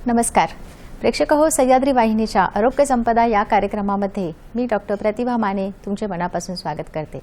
नमस्कार प्रेक्षक हो, सह्याद्री वाहिनीच्या आरोग्य संपदा या कार्यक्रमामध्ये मी डॉक्टर प्रतिभा माने तुमचे मनापासून स्वागत करते।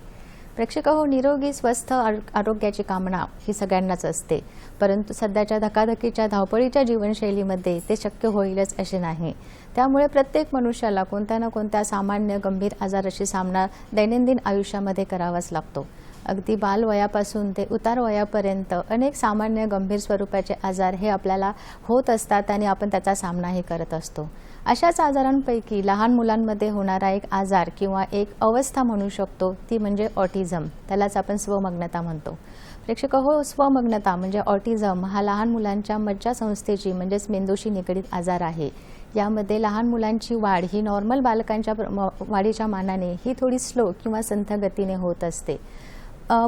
प्रेक्षक हो, निरोगी स्वस्थ आरोग्याची कामना ही सगळ्यांनाच असते, परंतु सध्याच्या धकाधकीच्या धावपळीच्या जीवनशैलीमध्ये ते शक्य होईलच असे नाही। त्यामुळे प्रत्येक मनुष्याला कोणत्या ना कोणत्या सामान्य गंभीर आजाराशी सामना दैनंदिन आयुष्यामध्ये करावाच लागतो। अगदी बालवयापासून ते उतार वयापर्यंत अनेक सामान्य गंभीर स्वरूपाचे आजार हे आपल्याला होत असतात आणि आपण त्याचा सामनाही करत असतो। अशाच आजारांपैकी लहान मुलांमध्ये होणारा एक आजार किंवा एक अवस्था म्हणू शकतो ती म्हणजे ऑटिझम, त्यालाच आपण स्वमग्नता म्हणतो। प्रेक्षक हो, स्वमग्नता म्हणजे ऑटिझम हा लहान मुलांच्या मज्जासंस्थेची म्हणजेच मेंदूशी निगडीत आजार आहे। यामध्ये लहान मुलांची वाढ ही नॉर्मल बालकांच्या वाढीच्या मानाने ही थोडी स्लो किंवा संथ गतीने होत असते।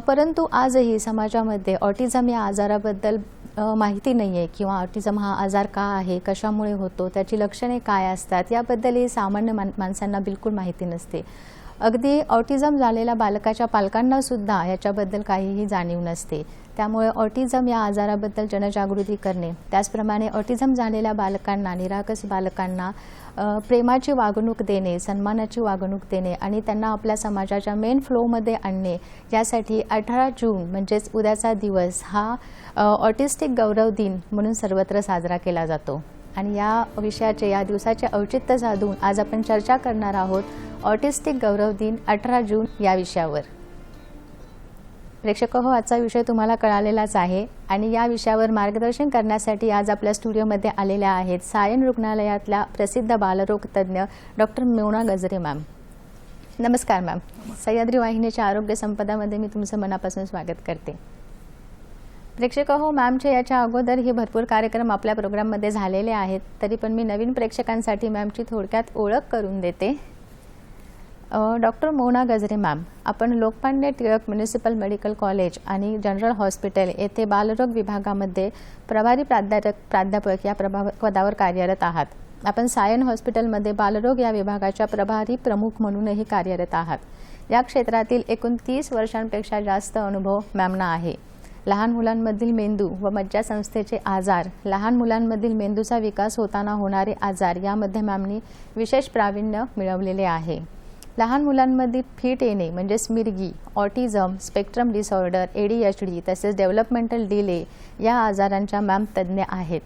परंतु आजही समाजामध्ये ऑटिझम या आजाराबद्दल माहिती नाही आहे किंवा ऑटिझम हा आजार का आहे, कशामुळे होतो, त्याची लक्षणे काय असतात याबद्दलही सामान्य माणसांना बिलकुल माहिती नसते। अगदी ऑटिझम झालेल्या बालकाच्या पालकांना सुद्धा याच्याबद्दल काहीही जाणीव नसते। त्यामुळे ऑटिझम या आजाराबद्दल जनजागृती करणे, त्याचप्रमाणे ऑटिझम झालेल्या बालकांना, निरागस बालकांना प्रेमाची वागणूक देणे, सन्मानाची वागणूक देणे आणि त्यांना आपल्या समाजाच्या मेन फ्लोमध्ये आणणे, यासाठी 18 जून म्हणजेच उद्याचा दिवस हा ऑटिस्टिक गौरव दिन म्हणून सर्वत्र साजरा केला जातो। आणि या विषयाचे, या दिवसाचे औचित्य साधून आज आपण चर्चा करणार आहोत ऑटिस्टिक गौरव दिन 18 जून या विषयावर। प्रेक्षक हो, आजचा विषय तुम्हाला कळालेलाच आहे आणि या विषयावर मार्गदर्शन करण्यासाठी आज आपल्या स्टुडिओमध्ये आलेल्या आहेत सायन रुग्णालयातल्या प्रसिद्ध बालरोग तज्ञ डॉक्टर मोना गजरे मॅम। नमस्कार मॅम, सह्याद्री वाहिनीच्या आरोग्य संपदामध्ये मी तुमचं मनापासून स्वागत करते। प्रेक्षक हो, मॅमचे याच्या अगोदर हे भरपूर कार्यक्रम आपल्या प्रोग्राममध्ये झालेले आहेत, तरी पण मी नवीन प्रेक्षकांसाठी मॅमची थोडक्यात ओळख करून देते। डॉक्टर मोना गजरे मॅम, आपण Lokmanya Tilak municipal medical college आणि जनरल हॉस्पिटल येथे बालरोग विभागामध्ये प्रभारी प्राध्यापक या पदावर कार्यरत आहात। आपण सायन हॉस्पिटलमध्ये बालरोग या विभागाच्या प्रभारी प्रमुख म्हणूनही कार्यरत आहात। या क्षेत्रातील एकूण 30 वर्षांपेक्षा जास्त अनुभव मॅमना आहे। लहान मुलांमधील मेंदू व मज्जासंस्थेचे आजार, लहान मुलांमधील मेंदूचा विकास होताना होणारे आजार यामध्ये मॅमनी विशेष प्रावीण्य मिळवलेले आहे। लहान मुलांमध्ये फिट येणे म्हणजेच मिरगी, ऑटिझम, स्पेक्ट्रम डिसऑर्डर, ADHD तसेच डेव्हलपमेंटल डिले या आजारांच्या मॅम तज्ज्ञ आहेत।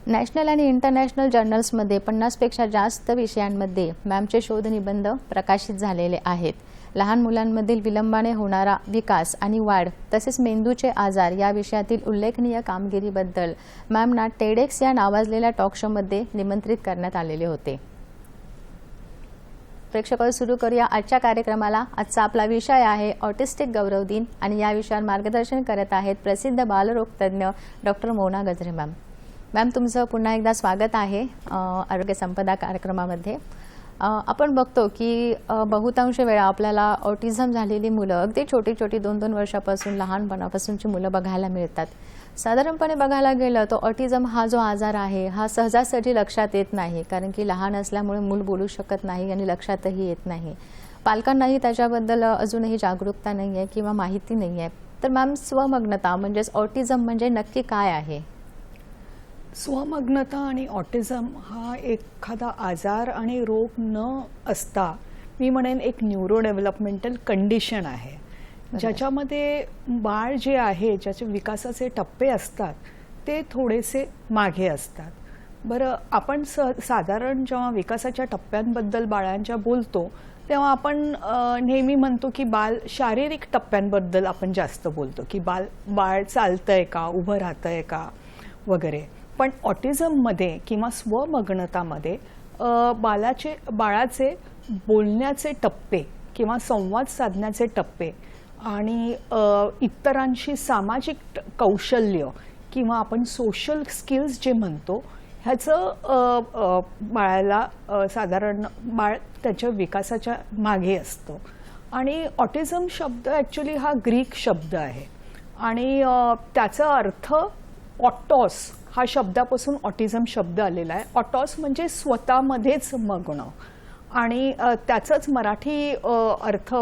नॅशनल आणि इंटरनॅशनल जर्नल्समध्ये 50पेक्षा जास्त विषयांमध्ये मॅमचे शोध निबंध प्रकाशित झालेले आहेत। लहान मुलांमधील विलंबाने होणारा विकास आणि वाढ तसेच मेंदूचे आजार या विषयातील उल्लेखनीय कामगिरीबद्दल मॅमना टेडेक्स या नावाजलेल्या टॉक शोमध्ये निमंत्रित करण्यात आलेले होते। प्रेक्षकांनो, सुरू करूया आजच्या कार्यक्रमाला। आजचा आपला विषय आहे ऑटिस्टिक गौरव दिन आणि या विषयावर मार्गदर्शन करत आहेत प्रसिद्ध बालरोग तज्ञ डॉक्टर मोना गजरे मॅम। मॅम, तुमचं पुन्हा एकदा स्वागत आहे आरोग्य संपदा कार्यक्रमामध्ये। आपण बघतो की बहुतांश वेळा आपल्याला ऑटिझम झालेली मुलं अगदी छोटी छोटी 2-2 वर्षापासून, लहानपणापासूनची मुलं बघायला मिळतात। साधारणपणे बघायला गेलं तर ऑटिझम हा जो आजार आहे हा सहजासहजी लक्षात येत नाही, कारण की लहान असल्यामुळे मूल बोलू शकत नाही आणि लक्षातही येत नाही। पालकांनाही त्याच्याबद्दल अजूनही जागरूकता नाही आहे किंवा माहिती नाही आहे। तर मॅम, स्वमग्नता म्हणजेच ऑटिझम म्हणजे नक्की काय आहे? स्वमग्नता आणि ऑटिझम हा एखादा आजार आणि रोग न असता मी म्हणेन एक न्यूरो डेव्हलपमेंटल कंडिशन आहे, ज्याच्यामध्ये बाळ जे आहे, ज्याचे विकासाचे टप्पे असतात ते थोडेसे मागे असतात। बरं, आपण साधारण जेव्हा विकासाच्या टप्प्यांबद्दल बाळांच्या बोलतो तेव्हा आपण नेहमी म्हणतो की शारीरिक टप्प्यांबद्दल आपण जास्त बोलतो की बाळ चालतंय का, उभं राहतंय का वगैरे। पण ऑटिझममध्ये किंवा स्वमग्नतामध्ये बाळाचे बोलण्याचे टप्पे किंवा संवाद साधण्याचे टप्पे आणि इतरांशी सामाजिक कौशल्य किंवा आपण सोशल स्किल्स जे म्हणतो ह्याचं बाळाला साधारण बाळ त्याच्या विकासाच्या मागे असतं। आणि ऑटिझम शब्द ॲक्च्युली हा ग्रीक शब्द आहे आणि त्याचा अर्थ ऑटॉस हा शब्दापासून ऑटिझम शब्द आलेला आहे। ऑटॉस म्हणजे स्वतःमध्येच मग्न आणि त्याचाच मराठी अर्थ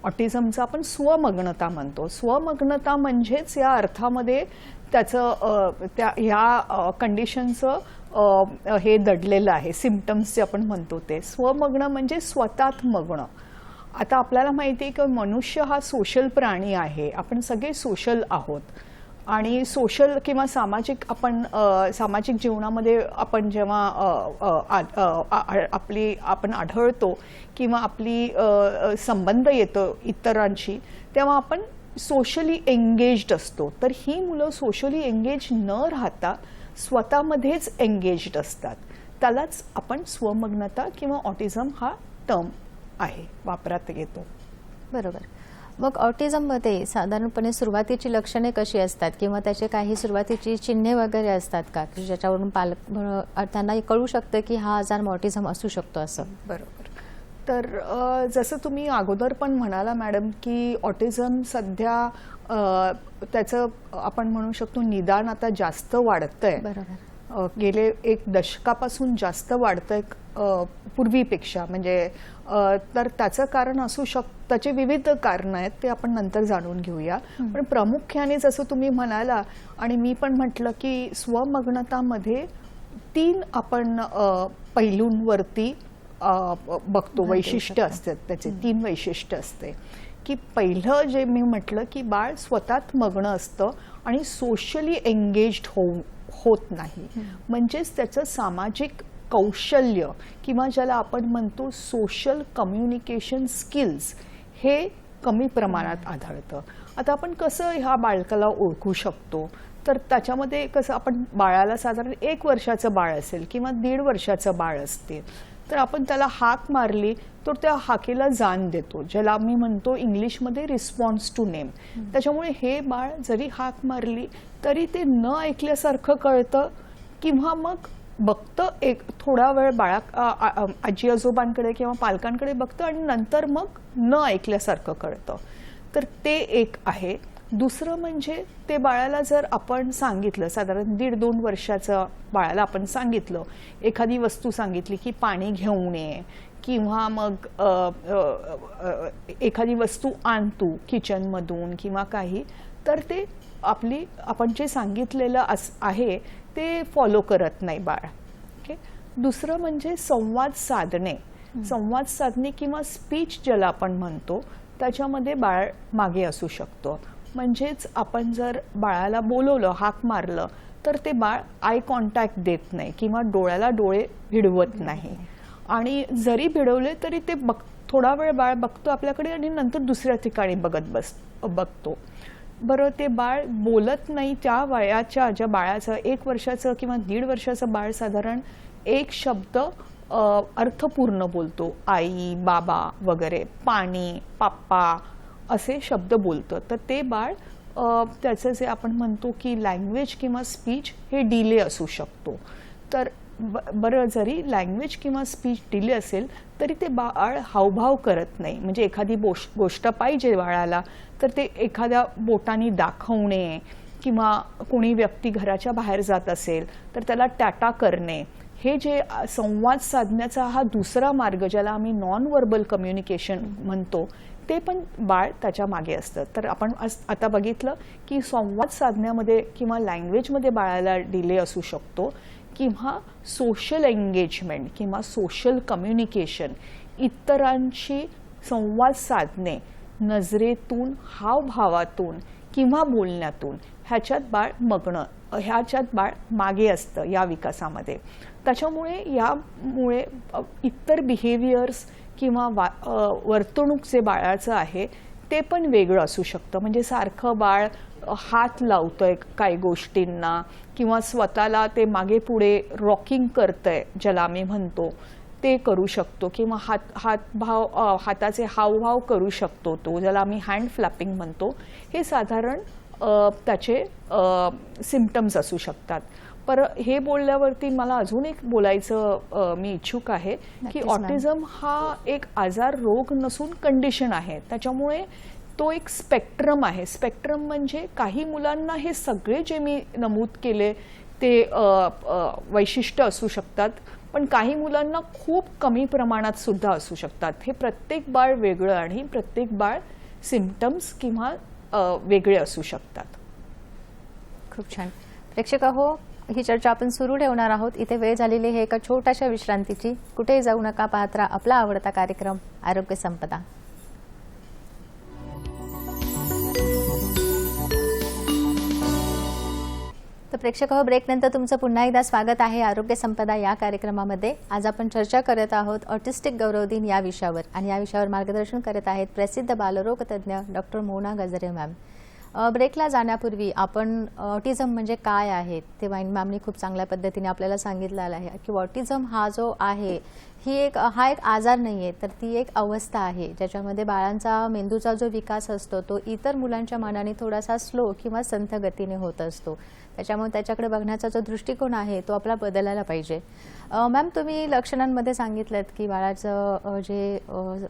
ऑटिझमचा आपण स्वमग्नता म्हणतो। स्वमग्नता म्हणजेच या अर्थामध्ये त्याचं ह्या कंडिशनचं हे दडलेलं आहे, सिम्पटम्स जे आपण म्हणतो ते. स्वमग्न म्हणजे स्वतःत मग्न. आता आपल्याला माहिती आहे की मनुष्य हा सोशल प्राणी आहे, आपण सगळे सोशल आहोत आणि सोशल किंवा सामाजिक सामाजिक जीवनामध्ये आपण जेव्हा आपण आढळतो किंवा आपली संबंध येतो इतरांशी, तेव्हा आपण सोशली एंगेज्ड असतो. तर ही मुलं सोशली एंगेज न राहता स्वतःमध्येच एंगेज्ड असतात. त्यालाच आपण स्वमग्नता किंवा ऑटिझम हा टर्म आहे, वापरात येतो. बरोबर. मग ऑटिझममध्ये साधारणपणे सुरुवातीची लक्षणे कशी असतात किंवा त्याचे काही सुरुवातीची चिन्हे वगैरे असतात का, की ज्याच्यावरून त्यांना कळू शकतं की हा आजार ऑटिझम असू शकतो असं? बरोबर. तर जसं तुम्ही अगोदर पण म्हणाला मॅडम की ऑटिझम सध्या त्याचं आपण म्हणू शकतो निदान आता जास्त वाढतंय. बरोबर. गेले 1 दशकापासून जास्त वाढतंय पूर्वीपेक्षा. म्हणजे तर त्याचं कारण असू त्याचे विविध कारणं आहेत, ते आपण नंतर जाणून घेऊया. पण प्रामुख्याने जसं तुम्ही म्हणाला आणि मी पण म्हटलं की स्वमग्नतामध्ये 3 आपण पैलूंवरती बघतो, वैशिष्ट्य असतात त्याचे. 3 वैशिष्ट्य असते की पहिलं जे मी म्हटलं की बाळ स्वतःत मग्न असतं आणि सोशली एंगेज्ड होत नाही. म्हणजेच त्याचं सामाजिक कौशल्य किंवा ज्याला आपण म्हणतो सोशल कम्युनिकेशन स्किल्स हे कमी प्रमाणात आढळतं. आता आपण कसं ह्या बालकाला ओळखू शकतो, तर त्याच्यामध्ये कसं आपण बाळाला साधारण 1 वर्षाचं बाळ असेल किंवा 1.5 वर्षाचं बाळ असते, तर आपण त्याला हाक मारली तर त्या हाकेला जाण देतो, ज्याला मी म्हणतो इंग्लिशमध्ये रिस्पॉन्स टू नेम. त्याच्यामुळे हे बाळ जरी हाक मारली तरी ते न ऐकल्यासारखं कळतं किंवा मग बघतं, एक थोडा वेळ आजी आजोबांकडे किंवा पालकांकडे बघतं आणि नंतर मग न ऐकल्यासारखं कळतं. तर ते एक आहे. दुसरं म्हणजे ते बाळाला जर आपण सांगितलं, साधारण 1.5-2 वर्षाचं बाळाला आपण सांगितलं, एखादी वस्तू सांगितली की पाणी घेऊन ये किंवा मग एखादी वस्तू आण तू किचनमधून किंवा काही, तर ते आपण जे सांगितलेलं आहे ते फॉलो करत नाही बाळ. ओके. दुसरं म्हणजे संवाद साधणे किंवा स्पीच ज्याला आपण म्हणतो, त्याच्यामध्ये बाळ मागे असू शकतं. म्हणजेच आपण जर बाळाला बोलवलं, हाक मारलं, तर ते बाळ आय कॉन्टॅक्ट देत नाही किंवा डोळ्याला डोळे भिडवत नाही. आणि जरी भिडवले तरी ते थोडा वेळ बाळ बघतो आपल्याकडे आणि नंतर दुसऱ्या ठिकाणी बघतो. बरं, ते बाळ बोलत नाही. त्या वयाच्या ज्या बाळाचं 1 वर्षाचं किंवा 1.5 वर्षाचं बाळ साधारण 1 शब्द अर्थपूर्ण बोलतो. आई, बाबा वगैरे, पाणी, पप्पा असे शब्द बोलतं. तर ते बाळ त्याचं जे आपण म्हणतो की लँग्वेज किंवा स्पीच हे डिले असू शकतो. तर बरं, जरी लँग्वेज किंवा स्पीच डिले असेल तरी ते बाळ हावभाव करत नाही. म्हणजे एखादी गोष्ट पाहिजे बाळाला तर ते एखाद्या बोटाने दाखवणे किंवा कोणी व्यक्ती घराच्या बाहेर जात असेल तर त्याला टाटा करणे, हे जे संवाद साधण्याचा हा दुसरा मार्ग ज्याला आम्ही नॉन व्हर्बल कम्युनिकेशन म्हणतो, ते पण बाळ त्याच्या मागे असतं. तर आपण आता बघितलं की संवाद साधण्यामध्ये किंवा लँग्वेजमध्ये बाळाला डिले असू शकतो किंवा सोशल एंगेजमेंट किंवा सोशल कम्युनिकेशन, इतरांशी संवाद साधणे नजरेतून, हावभावातून किंवा बोलण्यातून, ह्याच्यात बाळ मागे असतं या विकासामध्ये. यामुळे इतर बिहेवियर्स किंवा वर्तणूक जे बाळाचं आहे ते पण वेगळं असू शकतं. म्हणजे सारखं बाळ हात लावतंय काही गोष्टींना किंवा स्वतःला ते मागे पुढे रॉकिंग करतंय ज्याला आम्ही म्हणतो, ते करू शकतो किंवा हाताचे हावभाव करू शकतो, तो ज्याला आम्ही हँड फ्लॅपिंग म्हणतो. हे साधारण त्याचे सिम्पटम्स असू शकतात. पर हे बोलल्यावरती मला अजून एक बोलायचं मी इच्छुक आहे की ऑटिझम हा एक आजार, रोग नसून कंडिशन आहे. त्याच्यामुळे तो एक स्पेक्ट्रम आहे. स्पेक्ट्रम म्हणजे काही मुलांना हे सगळे जे मी नमूद केले ते वैशिष्ट्य असू शकतात, पण काही मुलांना खूप कमी प्रमाणात सुद्धा असू शकतात. हे प्रत्येक बाळ वेगळं आणि प्रत्येक बाळ सिम्पटम्स किंवा वेगळे असू शकतात. खूप छान. प्रेक्षक हो, ही चर्चा आपण सुरू ठेवणार आहोत. इथे वेळ झालेली आहे एका छोट्याशा विश्रांतीची. कुठेही जाऊ नका, पाहत राहा आपला आवडता कार्यक्रम आरोग्य संपदा. तर प्रेक्षक हो, ब्रेकनंतर तुमचं पुन्हा एकदा स्वागत आहे आरोग्य संपदा या कार्यक्रमामध्ये. आज आपण चर्चा करत आहोत ऑटिस्टिक गौरव दिन या विषयावर, आणि या विषयावर मार्गदर्शन करत आहेत प्रसिद्ध बालरोग तज्ज्ञ डॉक्टर मोना गजरे मॅम. ब्रेकला जाण्यापूर्वी आपण ऑटिझम म्हणजे काय आहे ते वाईन मॅमनी खूप चांगल्या पद्धतीने आपल्याला सांगितलेलं आहे की ऑटिझम हा जो आहे हा एक आजार नाही आहे, तर ती एक अवस्था आहे ज्याच्यामध्ये बाळांचा मेंदूचा जो विकास असतो तो इतर मुलांच्या मानाने थोडासा स्लो किंवा संथ गतीने होत असतो. त्याच्यामुळे त्याच्याकडे बघण्याचा जो दृष्टिकोन आहे तो आपला बदलायला पाहिजे. मॅम, तुम्ही लक्षणांमध्ये सांगितलं की बाळाचं जे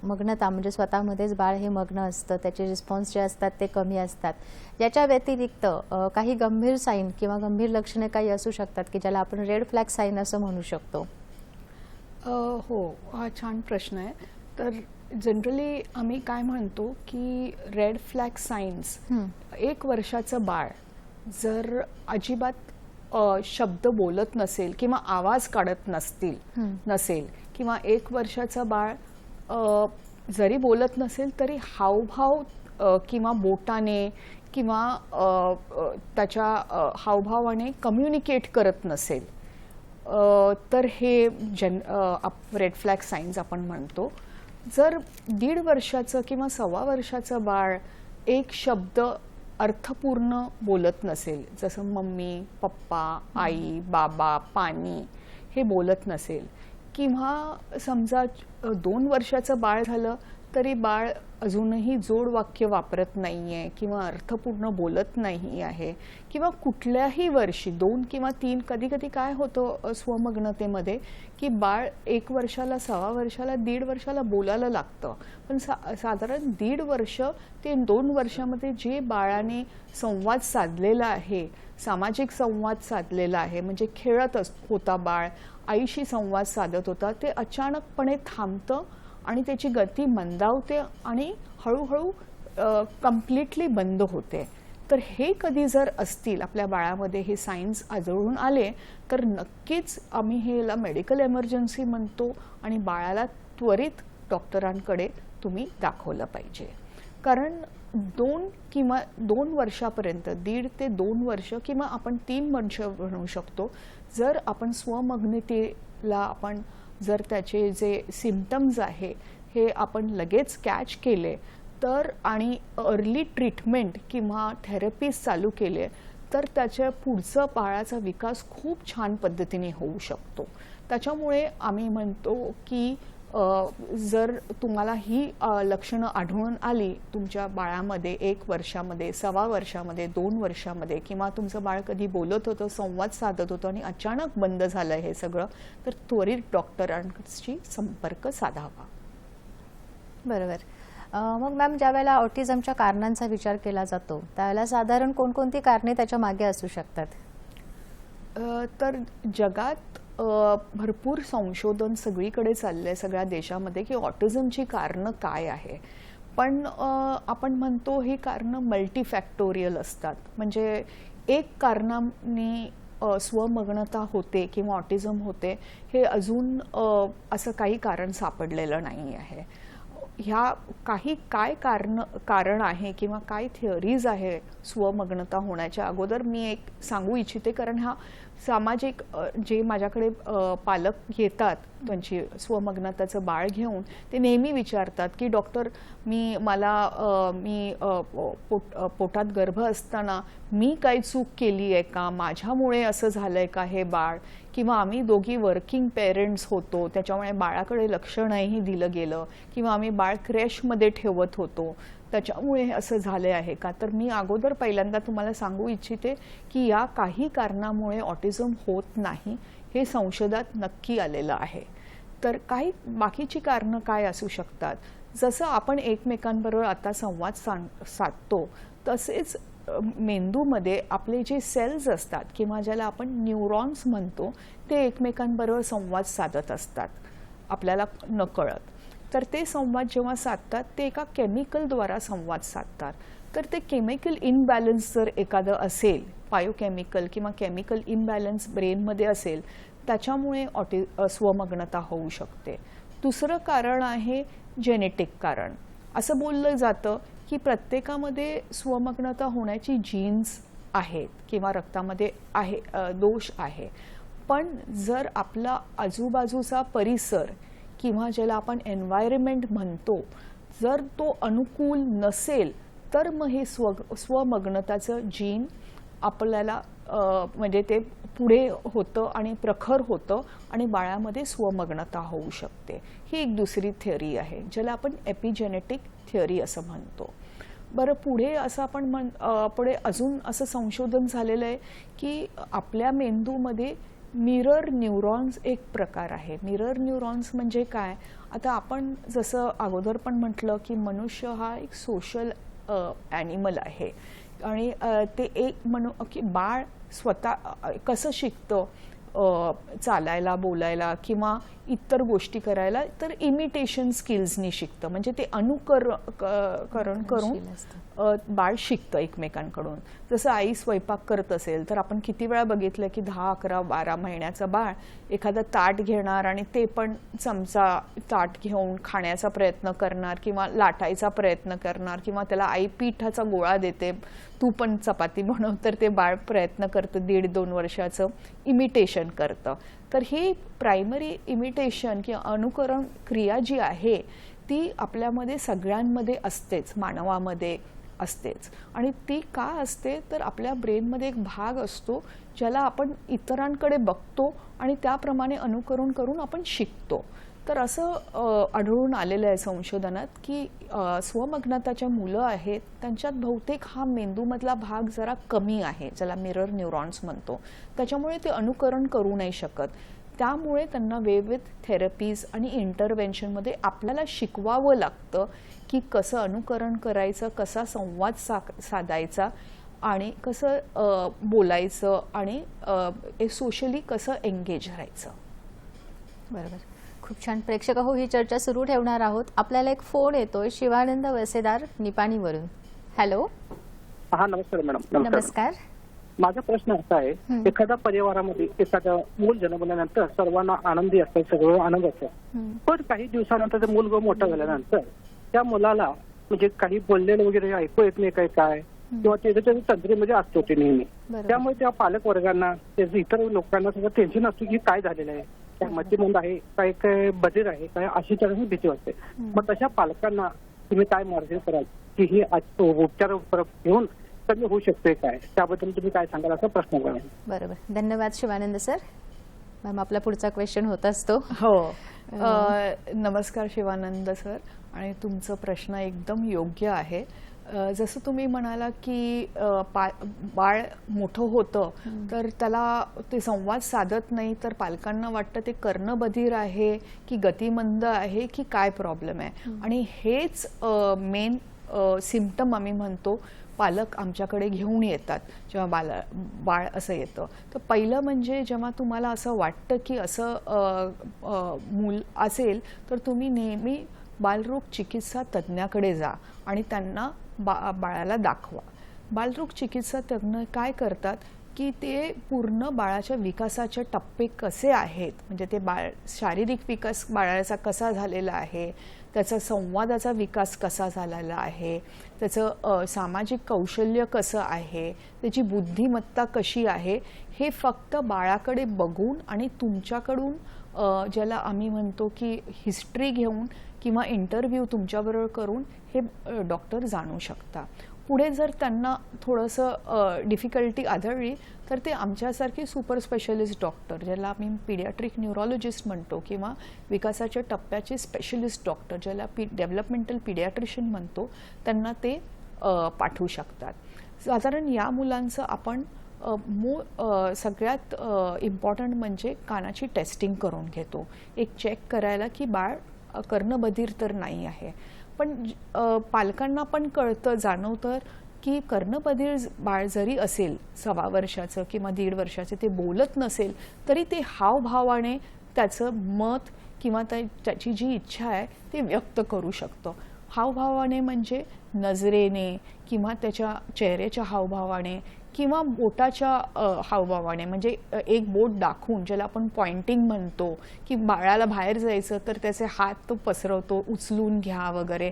मग्नता म्हणजे स्वतःमध्येच बाळ हे मग्न असतं, त्याचे रिस्पॉन्स जे असतात ते कमी असतात. याच्या व्यतिरिक्त काही गंभीर साईन किंवा गंभीर लक्षणे काही असू शकतात की ज्याला आपण रेड फ्लॅग साईन असं म्हणू शकतो? हो, हा छान प्रश्न आहे. तर जनरली आम्ही काय म्हणतो की रेड फ्लॅग सायन्स, 1 वर्षाचं बाळ जर अजिबात शब्द बोलत नसेल किंवा आवाज काढत नसेल किंवा 1 वर्षाचं बाळ जरी बोलत नसेल तरी हावभाव किंवा बोटाने किंवा त्याच्या हावभावाने कम्युनिकेट करत नसेल, तर हे रेड फ्लॅग सायन्स आपण म्हणतो. जर 1.5 वर्षाचं किंवा 1.25 वर्षाचं बाळ एक शब्द अर्थपूर्ण बोलत नसेल, जसं मम्मी, पप्पा, आई, बाबा, पाणी हे बोलत नसेल, किंवा समजा 2 वर्षाचं बाळ झालं तरी बाळ अजूनही जोड वाक्य वापरत नाहीये किंवा अर्थपूर्ण बोलत नाही आहे, किंवा कुठल्याही वर्षी 2 किंवा 3, कधी कधी काय होतं स्वमग्नतेमध्ये की बाळ 1 वर्षाला, 1.25 वर्षाला, 1.5 वर्षाला बोलायला लागतं. पण साधारण 1.5 वर्ष ते 2 वर्षामध्ये जे बाळाने संवाद साधलेला आहे, सामाजिक संवाद साधलेला आहे, म्हणजे खेळत होता बाळ, आईशी संवाद साधत होता, ते अचानकपणे थांबतं आणि त्याची गती मंदावते आणि हळूहळू कम्प्लिटली बंद होते. तर हे कधी जर असतील आपल्या बाळामध्ये, हे सायन्स आढळून आले, तर नक्कीच आम्ही हेला मेडिकल एमर्जन्सी म्हणतो आणि बाळाला त्वरित डॉक्टरांकडे तुम्ही दाखवलं पाहिजे. कारण 2 वर्षापर्यंत, 1.5 ते 2 वर्ष किंवा आपण 3 वर्ष म्हणू शकतो, जर आपण स्वमग्नतेला आपण जर त्याचे जे सिम्पटम्स आहे हे आपण लगेच कॅच केले तर आणि अर्ली ट्रीटमेंट किंवा थेरपीज चालू केले तर त्याच्या पुढचं बाळाचा विकास खूप छान पद्धतीने होऊ शकतो. त्याच्यामुळे आम्ही म्हणतो की जर तुम्हाला ही लक्षणं आढळून आली तुमच्या बाळामध्ये 1 वर्षामध्ये, 1.25 वर्षामध्ये, 2 वर्षामध्ये, किंवा तुमचं बाळ कधी बोलत होतं, संवाद साधत होतं आणि अचानक बंद झालं हे सगळं, तर त्वरित डॉक्टरांशी संपर्क साधावा. बरोबर. मग मॅम, ज्या वेळेला ऑटिझमच्या कारणांचा विचार केला जातो त्यावेळेला साधारण कोणकोणती कारणे त्याच्या मागे असू शकतात? तर जगात भरपूर संशोधन सगळीकडे चाललंय, सगळ्या देशामध्ये, की ऑटिझमची कारणं काय आहे. पण आपण म्हणतो ही कारणं मल्टीफॅक्टोरियल असतात. म्हणजे एक कारणाने स्वमग्नता होते किंवा ऑटिझम होते हे अजून असं काही कारण सापडलेलं नाही आहे. ह्या काय कारण आहे किंवा काय थिअरीज आहे स्वमग्नता होण्याच्या अगोदर मी एक सांगू इच्छिते. कारण हा सामाजिक जे माझ्याकडे पालक येतात त्यांची स्वमग्नताचं बाळ घेऊन, ते नेहमी विचारतात की डॉक्टर मी पोटात गर्भ असताना मी काही चूक केली आहे का, माझ्यामुळे असं झालंय का हे बाळ, किंवा आम्ही दोघी वर्किंग पेरेंट्स होतो त्याच्यामुळे बाळाकडे लक्ष नाही दिलं गेलं, किंवा आम्ही बाळ क्रॅशमध्ये ठेवत होतो त्याच्यामुळे हे असं झाले आहे का. तर मी अगोदर पहिल्यांदा तुम्हाला सांगू इच्छिते की या काही कारणामुळे ऑटिझम होत नाही, हे संशोधात नक्की आलेलं आहे. तर काही बाकीची कारणं काय असू शकतात, जसं आपण एकमेकांबरोबर आता संवाद साधतो तसेच मेंदूमध्ये आपले जे सेल्स असतात किंवा ज्याला आपण न्यूरॉन्स म्हणतो ते एकमेकांबरोबर संवाद साधत असतात आपल्याला नकळत. तर ते संवाद जेव्हा साधतात ते एका केमिकलद्वारा संवाद साधतात. तर ते केमिकल इनबॅलन्स जर एखादं असेल बायोकेमिकल किंवा केमिकल इम्बॅलन्स ब्रेनमध्ये असेल त्याच्यामुळे स्वमग्नता होऊ शकते. दुसरं कारण आहे जेनेटिक कारण. असं बोललं जातं की प्रत्येकामध्ये स्वमग्नता होण्याची जीन्स आहेत किंवा रक्तामध्ये आहे दोष आहे, पण जर आपला आजूबाजूचा परिसर किंवा ज्याला आपण एन्व्हायरमेंट म्हणतो जर तो अनुकूल नसेल तर मग हे स्वमग्नताचं जीन आपल्याला म्हणजे ते पुढे होतं आणि प्रखर होतं आणि बाळामध्ये स्वमग्नता होऊ शकते. ही एक दुसरी थिअरी आहे ज्याला आपण एपिजेनेटिक थिअरी असं म्हणतो. बरं, पुढे असं आपण पुढे अजून असं संशोधन झालेलं आहे की आपल्या मेंदूमध्ये मिरर न्यूरॉन्स एक प्रकार आहे. मिरर न्यूरॉन्स म्हणजे काय? आता आपण जसं अगोदर पण म्हटलं की मनुष्य हा एक सोशल ॲनिमल आहे आणि ते एक की बाळ स्वतः कसं शिकतं चालायला, बोलायला किंवा इतर गोष्टी करायला, तर इमिटेशन स्किल्सनी शिकतं. म्हणजे ते अनुकरण करून बाळ शिकतं एकमेकांकडून. जसं आई स्वयंपाक करत असेल तर आपण किती वेळा बघितलं की 10, 11, 12 महिन्याचं बाळ एखादं ताट घेणार आणि ते पण चमचा ताट घेऊन खाण्याचा प्रयत्न करणार किंवा लाटायचा प्रयत्न करणार किंवा त्याला आई पिठाचा गोळा देते, तू पण चपाती बनव, तर ते बाळ प्रयत्न करतं, 1.5-2 वर्षाचं इमिटेशन करतं. तर ही प्रायमरी इमिटेशन किंवा अनुकरण क्रिया जी आहे ती आपल्यामध्ये सगळ्यांमध्ये असतेच, मानवामध्ये असतेच. आणि ती का असते तर आपल्या ब्रेनमध्ये एक भाग असतो ज्याला आपण इतरांकडे बघतो आणि त्याप्रमाणे अनुकरण करून आपण शिकतो. तर असं आढळून आलेलं आहे संशोधनात की स्वमग्नताच्या मुलं आहेत त्यांच्यात बहुतेक हा मेंदूमधला भाग जरा कमी आहे, ज्याला मिरर न्यूरॉन्स म्हणतो. त्याच्यामुळे ते अनुकरण करू नाही शकत. त्यामुळे त्यांना विविध थेरपीज आणि इंटरव्हेन्शनमध्ये आपल्याला शिकवावं लागतं की कसं अनुकरण करायचं, कसा संवाद साधायचा आणि कसं बोलायचं आणि सोशली कसं एंगेज राहायचं. बरोबर, खूप छान. प्रेक्षक हो, ही चर्चा सुरू ठेवणार आहोत. आपल्याला एक फोन येतोय शिवानंद वसेदार निपाणीवरून. हॅलो. हा, नमस्कार मॅडम. नमस्कार. माझा प्रश्न असा आहे, एखाद्या परिवारामध्ये एखादं मूल जन्मल्यानंतर सर्वांना आनंदी असतात, सगळं आनंद असतो, पण काही दिवसानंतर ते मूल मोठं झाल्यानंतर त्या मुलाला म्हणजे काही बोललेलं वगैरे ऐकू येत नाही काय किंवा त्याच्या तंत्रीमध्ये असतो ते नेहमी. त्यामुळे त्या पालक वर्गांना इतर लोकांना सगळं टेन्शन असतो की काय झालेलं आहे, काय मतिमंद आहे, काय काय बधीर आहे, काय अशी तऱ्हेने भीती वाटते. मग तशा पालकांना तुम्ही काय मार्गदर्शन कराल की ही उपचार घेऊन कमी होऊ शकते काय, त्याबद्दल तुम्ही काय सांगाल असा प्रश्न करा. बरोबर, धन्यवाद शिवानंद सर. मॅम, आपला पुढचा क्वेश्चन होत असतो. हो, नमस्कार शिवानंद सर. आणि तुमचं प्रश्न एकदम योग्य आहे. जसं तुम्ही म्हणाला की बाळ मोठं होतं तर त्याला ते संवाद साधत नाही, तर पालकांना वाटतं ते कर्णबधीर आहे की गतिमंद आहे की काय प्रॉब्लेम आहे. आणि हेच मेन सिम्पटम आम्ही म्हणतो पालक आमच्याकडे घेऊन येतात जेव्हा बाळ असं येतं. तर पहिलं म्हणजे जेव्हा तुम्हाला असं वाटतं की असं मूल असेल तर तुम्ही नेहमी बालरोग चिकित्सा तज्ज्ञाकडे जा आणि त्यांना बाळाला दाखवा. बालरोग चिकित्सा तज्ज्ञ काय करतात की ते पूर्ण बाळाच्या विकासाचे टप्पे कसे आहेत, म्हणजे ते शारीरिक विकास बाळाचा कसा झालेला आहे, त्याचा संवादाचा विकास कसा झालेला आहे, त्याचं सामाजिक कौशल्य कसं आहे, त्याची बुद्धिमत्ता कशी आहे, हे फक्त बाळाकडे बघून आणि तुमच्याकडून ज्याला आम्ही म्हणतो की हिस्ट्री घेऊन किंवा इंटरव्ह्यू तुमच्याबरोबर करून हे डॉक्टर जाणू शकता. पुढे जर त्यांना थोडंसं डिफिकल्टी आढळली तर ते आमच्यासारखे सुपर स्पेशलिस्ट डॉक्टर, ज्याला आम्ही पीडियाट्रिक न्यूरोलॉजिस्ट म्हणतो किंवा विकासाच्या टप्प्याचे स्पेशलिस्ट डॉक्टर, ज्याला डेव्हलपमेंटल पीडियाट्रिशियन म्हणतो, त्यांना ते पाठवू शकतात. साधारण या मुलांचं आपण सगळ्यात इम्पॉर्टंट म्हणजे कानाची टेस्टिंग करून घेतो, एक चेक करायला की बाळ कर्णबधीर तर नाही आहे. पण पालकांना पण कळतं, जाणवतं की कर्णबधीर बाळ जरी असेल 1.25 वर्षाचं किंवा 1.5 वर्षाचं, ते बोलत नसेल तरी ते हावभावाने त्याचं मत किंवा त्याची जी इच्छा आहे ते व्यक्त करू शकतो. हावभावाने म्हणजे नजरेने किंवा त्याच्या चेहऱ्याच्या हावभावाने किंवा बोटाच्या हावभावाने, म्हणजे एक बोट दाखवून, ज्याला आपण पॉइंटिंग म्हणतो, की बाळाला बाहेर जायचं तर त्याचे हात तो पसरवतो, उचलून घ्या वगैरे,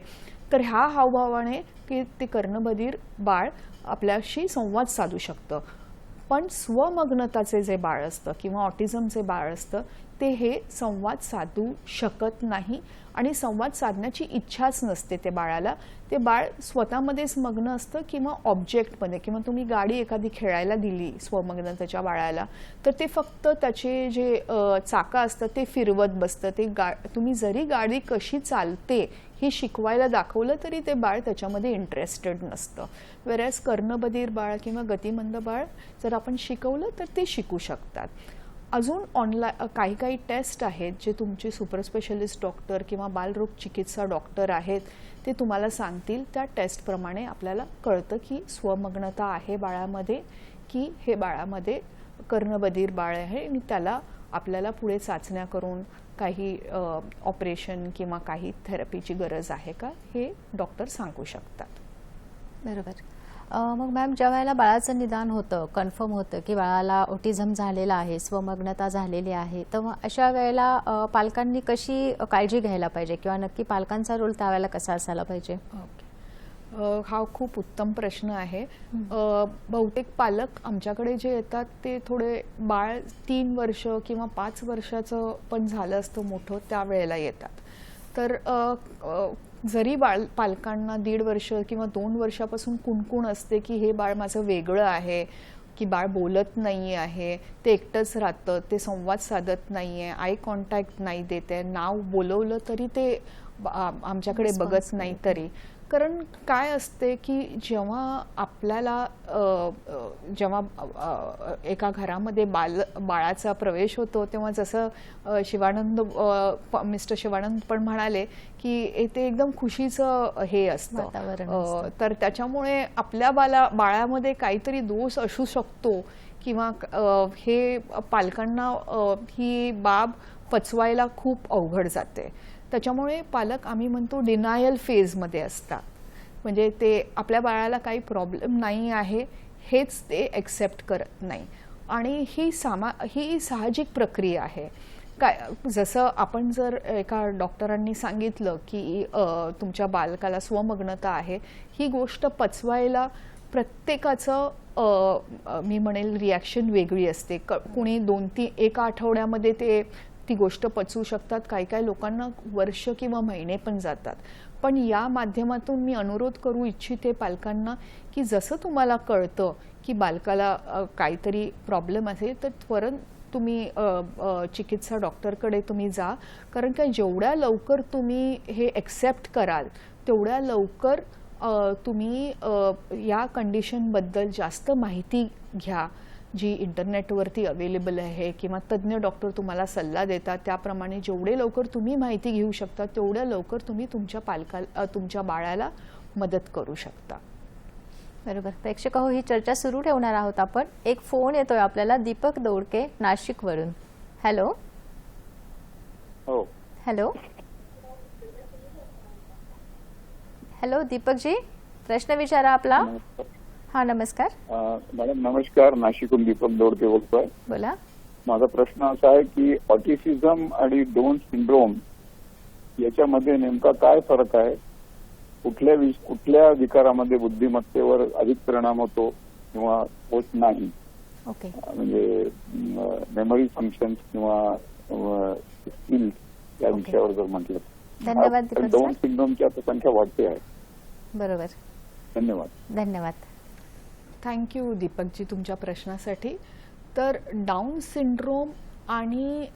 तर ह्या हावभावाने की ते कर्णबधीर बाळ आपल्याशी संवाद साधू शकतं. पण स्वमग्नताचे जे बाळ असतं किंवा ऑटिझमचे बाळ असतं ते हे संवाद साधू शकत नाही आणि संवाद साधण्याची इच्छाच नसते ते बाळाला. ते बाळ स्वतःमध्येच मग्न असतं किंवा ऑब्जेक्टमध्ये, किंवा तुम्ही गाडी एखादी खेळायला दिली स्वमग्नतेच्या बाळाला तर ते फक्त त्याचे जे चाकं असतात ते फिरवत बसतं. ते तुम्ही जरी गाडी कशी चालते ही शिकवायला दाखवलं तरी ते बाळ त्याच्यामध्ये इंटरेस्टेड नसतं. वेरॅज कर्णबधीर बाळ किंवा गतिमंद बाळ जर आपण शिकवलं तर ते शिकू शकतात. अजून काही काही टेस्ट आहेत जे तुमचे सुपर स्पेशलिस्ट डॉक्टर किंवा बालरोग चिकित्सा डॉक्टर आहेत ते तुम्हाला सांगतील. त्या टेस्टप्रमाणे आपल्याला कळतं की स्वमग्नता आहे बाळामध्ये की हे बाळामध्ये कर्णबधीर बाळ आहे आणि त्याला आपल्याला पुढे चाचण्या करून काही ऑपरेशन किंवा काही थेरपीची गरज आहे का हे डॉक्टर सांगू शकतात. बरोबर. मग मॅम, ज्या वेळेला बाळाचं निदान होतं, कन्फर्म होतं की बाळाला ऑटिझम झालेला आहे, स्वमग्नता झालेली आहे, तर मग अशा वेळेला पालकांनी कशी काळजी घ्यायला पाहिजे किंवा नक्की पालकांचा रोल त्यावेळेला कसा असायला पाहिजे? हा खूप उत्तम प्रश्न आहे. बहुतेक पालक आमच्याकडे जे येतात ते थोडे बाळ 3 वर्ष किंवा 5 वर्षाचं पण झालं असतं मोठं त्यावेळेला येतात. तर जरी पालकांना 1.5 वर्ष किंवा 2 वर्षापासून कुणकुण असते की हे बाळ माझं वेगळं आहे, की बाळ बोलत नाही आहे, ते एकटंच राहतं, ते संवाद साधत नाही आहे, आय कॉन्टॅक्ट नाही देत आहे, नाव बोलवलं तरी ते आमच्याकडे बघत नाही तरी. कारण काय असते की जेव्हा आपल्याला जेव्हा एका घरामध्ये बाळाचा प्रवेश होतो तेव्हा जसं मिस्टर शिवानंद पण म्हणाले की ते एकदम खुशीचं हे असतं. तर त्याच्यामुळे आपल्या बाळामध्ये काहीतरी दोष असू शकतो किंवा हे पालकांना ही बाब पचवायला खूप अवघड जाते. त्याच्यामुळे पालक आम्ही म्हणतो डिनायल फेजमध्ये असतात, म्हणजे ते आपल्या बाळाला काही प्रॉब्लेम नाही आहे हेच ते ॲक्सेप्ट करत नाही. आणि ही साहजिक प्रक्रिया आहे. जसं आपण जर एका डॉक्टरांनी सांगितलं की तुमच्या बालकाला स्वमग्नता आहे, ही गोष्ट पचवायला प्रत्येकाचं मी म्हणेल रिॲक्शन वेगळी असते. कुणी 1 आठवड्यामध्ये ती गोष्ट पचवू शकतात, काही लोकांना वर्ष किंवा महिने पण जातात. पण या माध्यमातून मी अनुरोध करू इच्छिते पालकांना की जसं तुम्हाला कळतं की बालकाला काहीतरी प्रॉब्लेम असेल तर त्वरित तुम्ही चिकित्सा डॉक्टरकडे तुम्ही जा. कारण का जेवढ्या लवकर तुम्ही हे ॲक्सेप्ट कराल तेवढ्या लवकर तुम्ही या कंडिशनबद्दल जास्त माहिती घ्या जी इंटरनेटवरती अवेलेबल आहे किंवा तज्ज्ञ डॉक्टर तुम्हाला सल्ला देतात. त्याप्रमाणे जेवढे लवकर तुम्ही माहिती घेऊ शकता तेवढ्या लवकर तुम्ही तुमच्या बाळाला मदत करू शकता. बरोबर. प्रेक्षक हो, ही चर्चा सुरू ठेवणार आहोत आपण. एक फोन येतोय आपल्याला दीपक दोडके नाशिकवरून. हॅलो. हो. हॅलो हॅलो दीपकजी, प्रश्न विचारा आपला. हा, नमस्कार मॅडम. नमस्कार, नाशिकहून दीपक दोडके बोलतोय. बोला. माझा प्रश्न असा आहे की ऑटिसिझम आणि डाऊन सिंड्रोम याच्यामध्ये नेमका काय फरक आहे? कुठल्या विकारामध्ये बुद्धिमत्तेवर अधिक परिणाम होतो किंवा होत नाही? ओके. म्हणजे मेमरी फंक्शन्स किंवा स्किल्स या विषयावर जर म्हटलं. धन्यवाद दीपक. डाऊन सिंड्रोमची आता संख्या वाढते आहे. बरोबर. धन्यवाद. थँक्यू दीपकजी तुमच्या प्रश्नासाठी. तर डाऊन सिंड्रोम आणि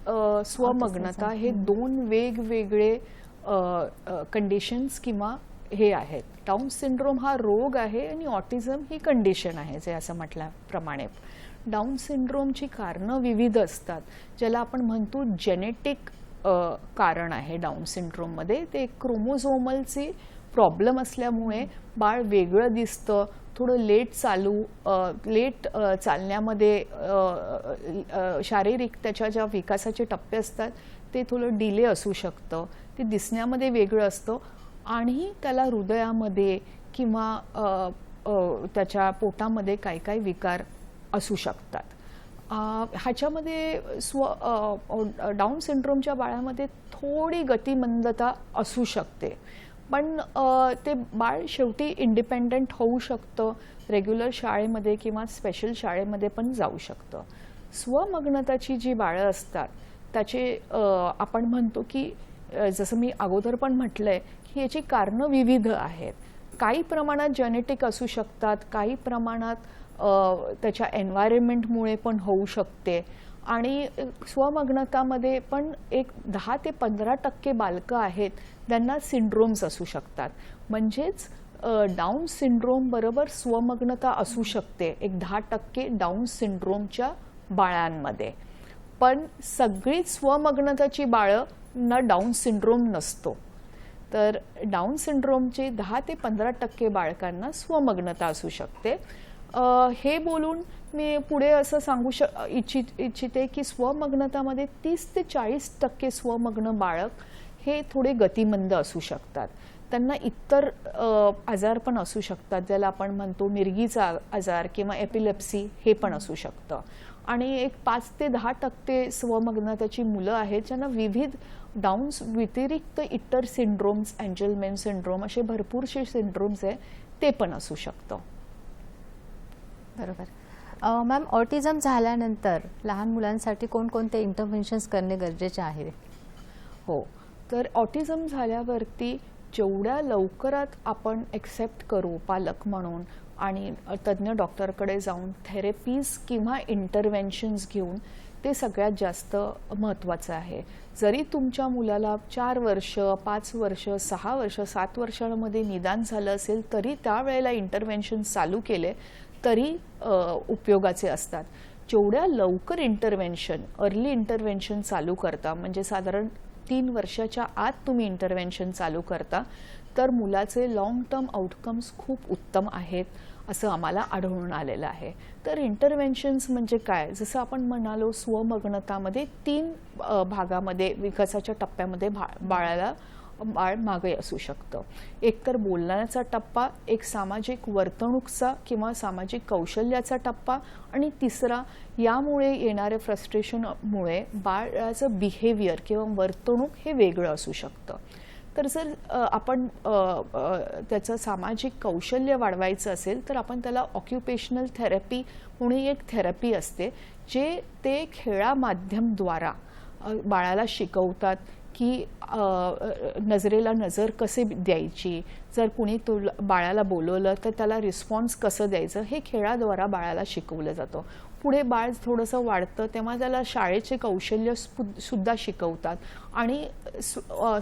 स्वमग्नता हे 2 वेगवेगळे कंडिशन्स किंवा हे आहेत. डाऊन सिंड्रोम हा रोग आहे आणि ऑटिझम ही कंडिशन आहे. जे असं म्हटल्याप्रमाणे डाऊन सिंड्रोमची कारणं विविध असतात, ज्याला आपण म्हणतो जेनेटिक कारण आहे. डाऊन सिंड्रोममध्ये ते क्रोमोझोमलची प्रॉब्लेम असल्यामुळे बाळ वेगळं दिसतं, थोडं लेट चालण्यामध्ये शारीरिक त्याच्या ज्या विकासाचे टप्पे असतात ते थोडं डिले असू शकतं, ते दिसण्यामध्ये वेगळं असतं आणि त्याला हृदयामध्ये किंवा त्याच्या पोटामध्ये काय काय विकार असू शकतात. ह्याच्यामध्ये डाऊन सिंड्रोमच्या बाळामध्ये थोडी गतिमंदता असू शकते, पण ते बाळ शेवटी इंडिपेंडंट होऊ शकतं, रेग्युलर शाळेमध्ये किंवा स्पेशल शाळेमध्ये पण जाऊ शकतं. स्वमग्नताची जी बाळं असतात त्याचे आपण म्हणतो की जसं मी अगोदर पण म्हटलंय की याची कारणं विविध आहेत. काही प्रमाणात जेनेटिक असू शकतात, काही प्रमाणात त्याच्या एन्व्हायरमेंटमुळे पण होऊ शकते, आणि स्वमग्नतामध्ये पण एक 10 ते 15% बालकं आहेत त्यांना सिंड्रोम्स असू शकतात. म्हणजेच डाऊन सिंड्रोम बरोबर स्वमग्नता असू शकते एक 10% डाऊन सिंड्रोमच्या बाळांमध्ये. पण सगळीच स्वमग्नताची बाळं ना डाऊन सिंड्रोम नसतो. तर डाऊन सिंड्रोमचे 10 ते 15% बाळकांना स्वमग्नता असू शकते. हे बोलून मी पुढे असं सांगू इच्छिते की स्वमग्नतामध्ये 30 ते 40% स्वमग्न बाळक हे थोडे गतिमंद असू शकतात. त्यांना इतर आजार पण असू शकतात, ज्याला आपण म्हणतो मिरगीचा आजार किंवा एपिलेप्सी, हे पण असू शकतं. आणि एक 5 ते 10% स्वमग्नताची मुलं आहेत ज्यांना विविध डाऊन्स व्यतिरिक्त इतर सिंड्रोम्स, एंजलमॅन सिंड्रोम असे भरपूरसे सिंड्रोम्स आहे ते पण असू शकतं. बरोबर. मॅम, ऑटिझम झाल्यानंतर लहान मुलांसाठी कोणकोणते इंटरव्हेन्शन्स करणे गरजेचे आहे? हो, तर ऑटिझम झाल्यावरती जेवढ्या लवकरात आपण एक्सेप्ट करू पालक म्हणून आणि तज्ज्ञ डॉक्टरकडे जाऊन थेरपीज किंवा इंटरव्हेन्शन्स घेऊन, ते सगळ्यात जास्त महत्त्वाचं आहे. जरी तुमच्या मुलाला 4 वर्ष, 5 वर्ष, 6 वर्ष, 7 वर्षांमध्ये निदान झालं असेल तरी त्यावेळेला इंटरव्हेन्शन चालू केले तरी उपयोगाचे असतात. जेवढ्या लवकर इंटरव्हेन्शन, अर्ली इंटरव्हेन्शन चालू करता, म्हणजे साधारण 3 वर्षाच्या आत तुम्ही इंटरव्हेन्शन चालू करता, तर मुलाचे लॉंग टर्म आउटकम्स खूप उत्तम आहेत असं आम्हाला आढळून आलेलं आहे. तर इंटरव्हेन्शन्स म्हणजे काय? जसं आपण म्हणालो, स्वमग्नतामध्ये 3 भागामध्ये, विकासाच्या टप्प्यामध्ये बाळ मागे असू शकतं. एक तर बोलण्याचा टप्पा, एक सामाजिक वर्तणूकचा किंवा सामाजिक कौशल्याचा टप्पा, आणि तिसरा यामुळे येणाऱ्या फ्रस्ट्रेशनमुळे बाळाचं बिहेवियर किंवा वर्तणूक हे वेगळं असू शकतं. तर जर आपण त्याचं सामाजिक कौशल्य वाढवायचं असेल तर आपण त्याला ऑक्युपेशनल थेरपी म्हणून एक थेरपी असते, जे ते खेळामाध्यमद्वारा बाळाला शिकवतात की नजरेला नजर कसे द्यायची, जर कुणी बाळाला बोलवलं तर त्याला रिस्पॉन्स कसं द्यायचं, हे खेळाद्वारा बाळाला शिकवलं जातं. पुढे बाळ थोडंसं वाढतं तेव्हा त्याला शाळेचे कौशल्य सुद्धा शिकवतात आणि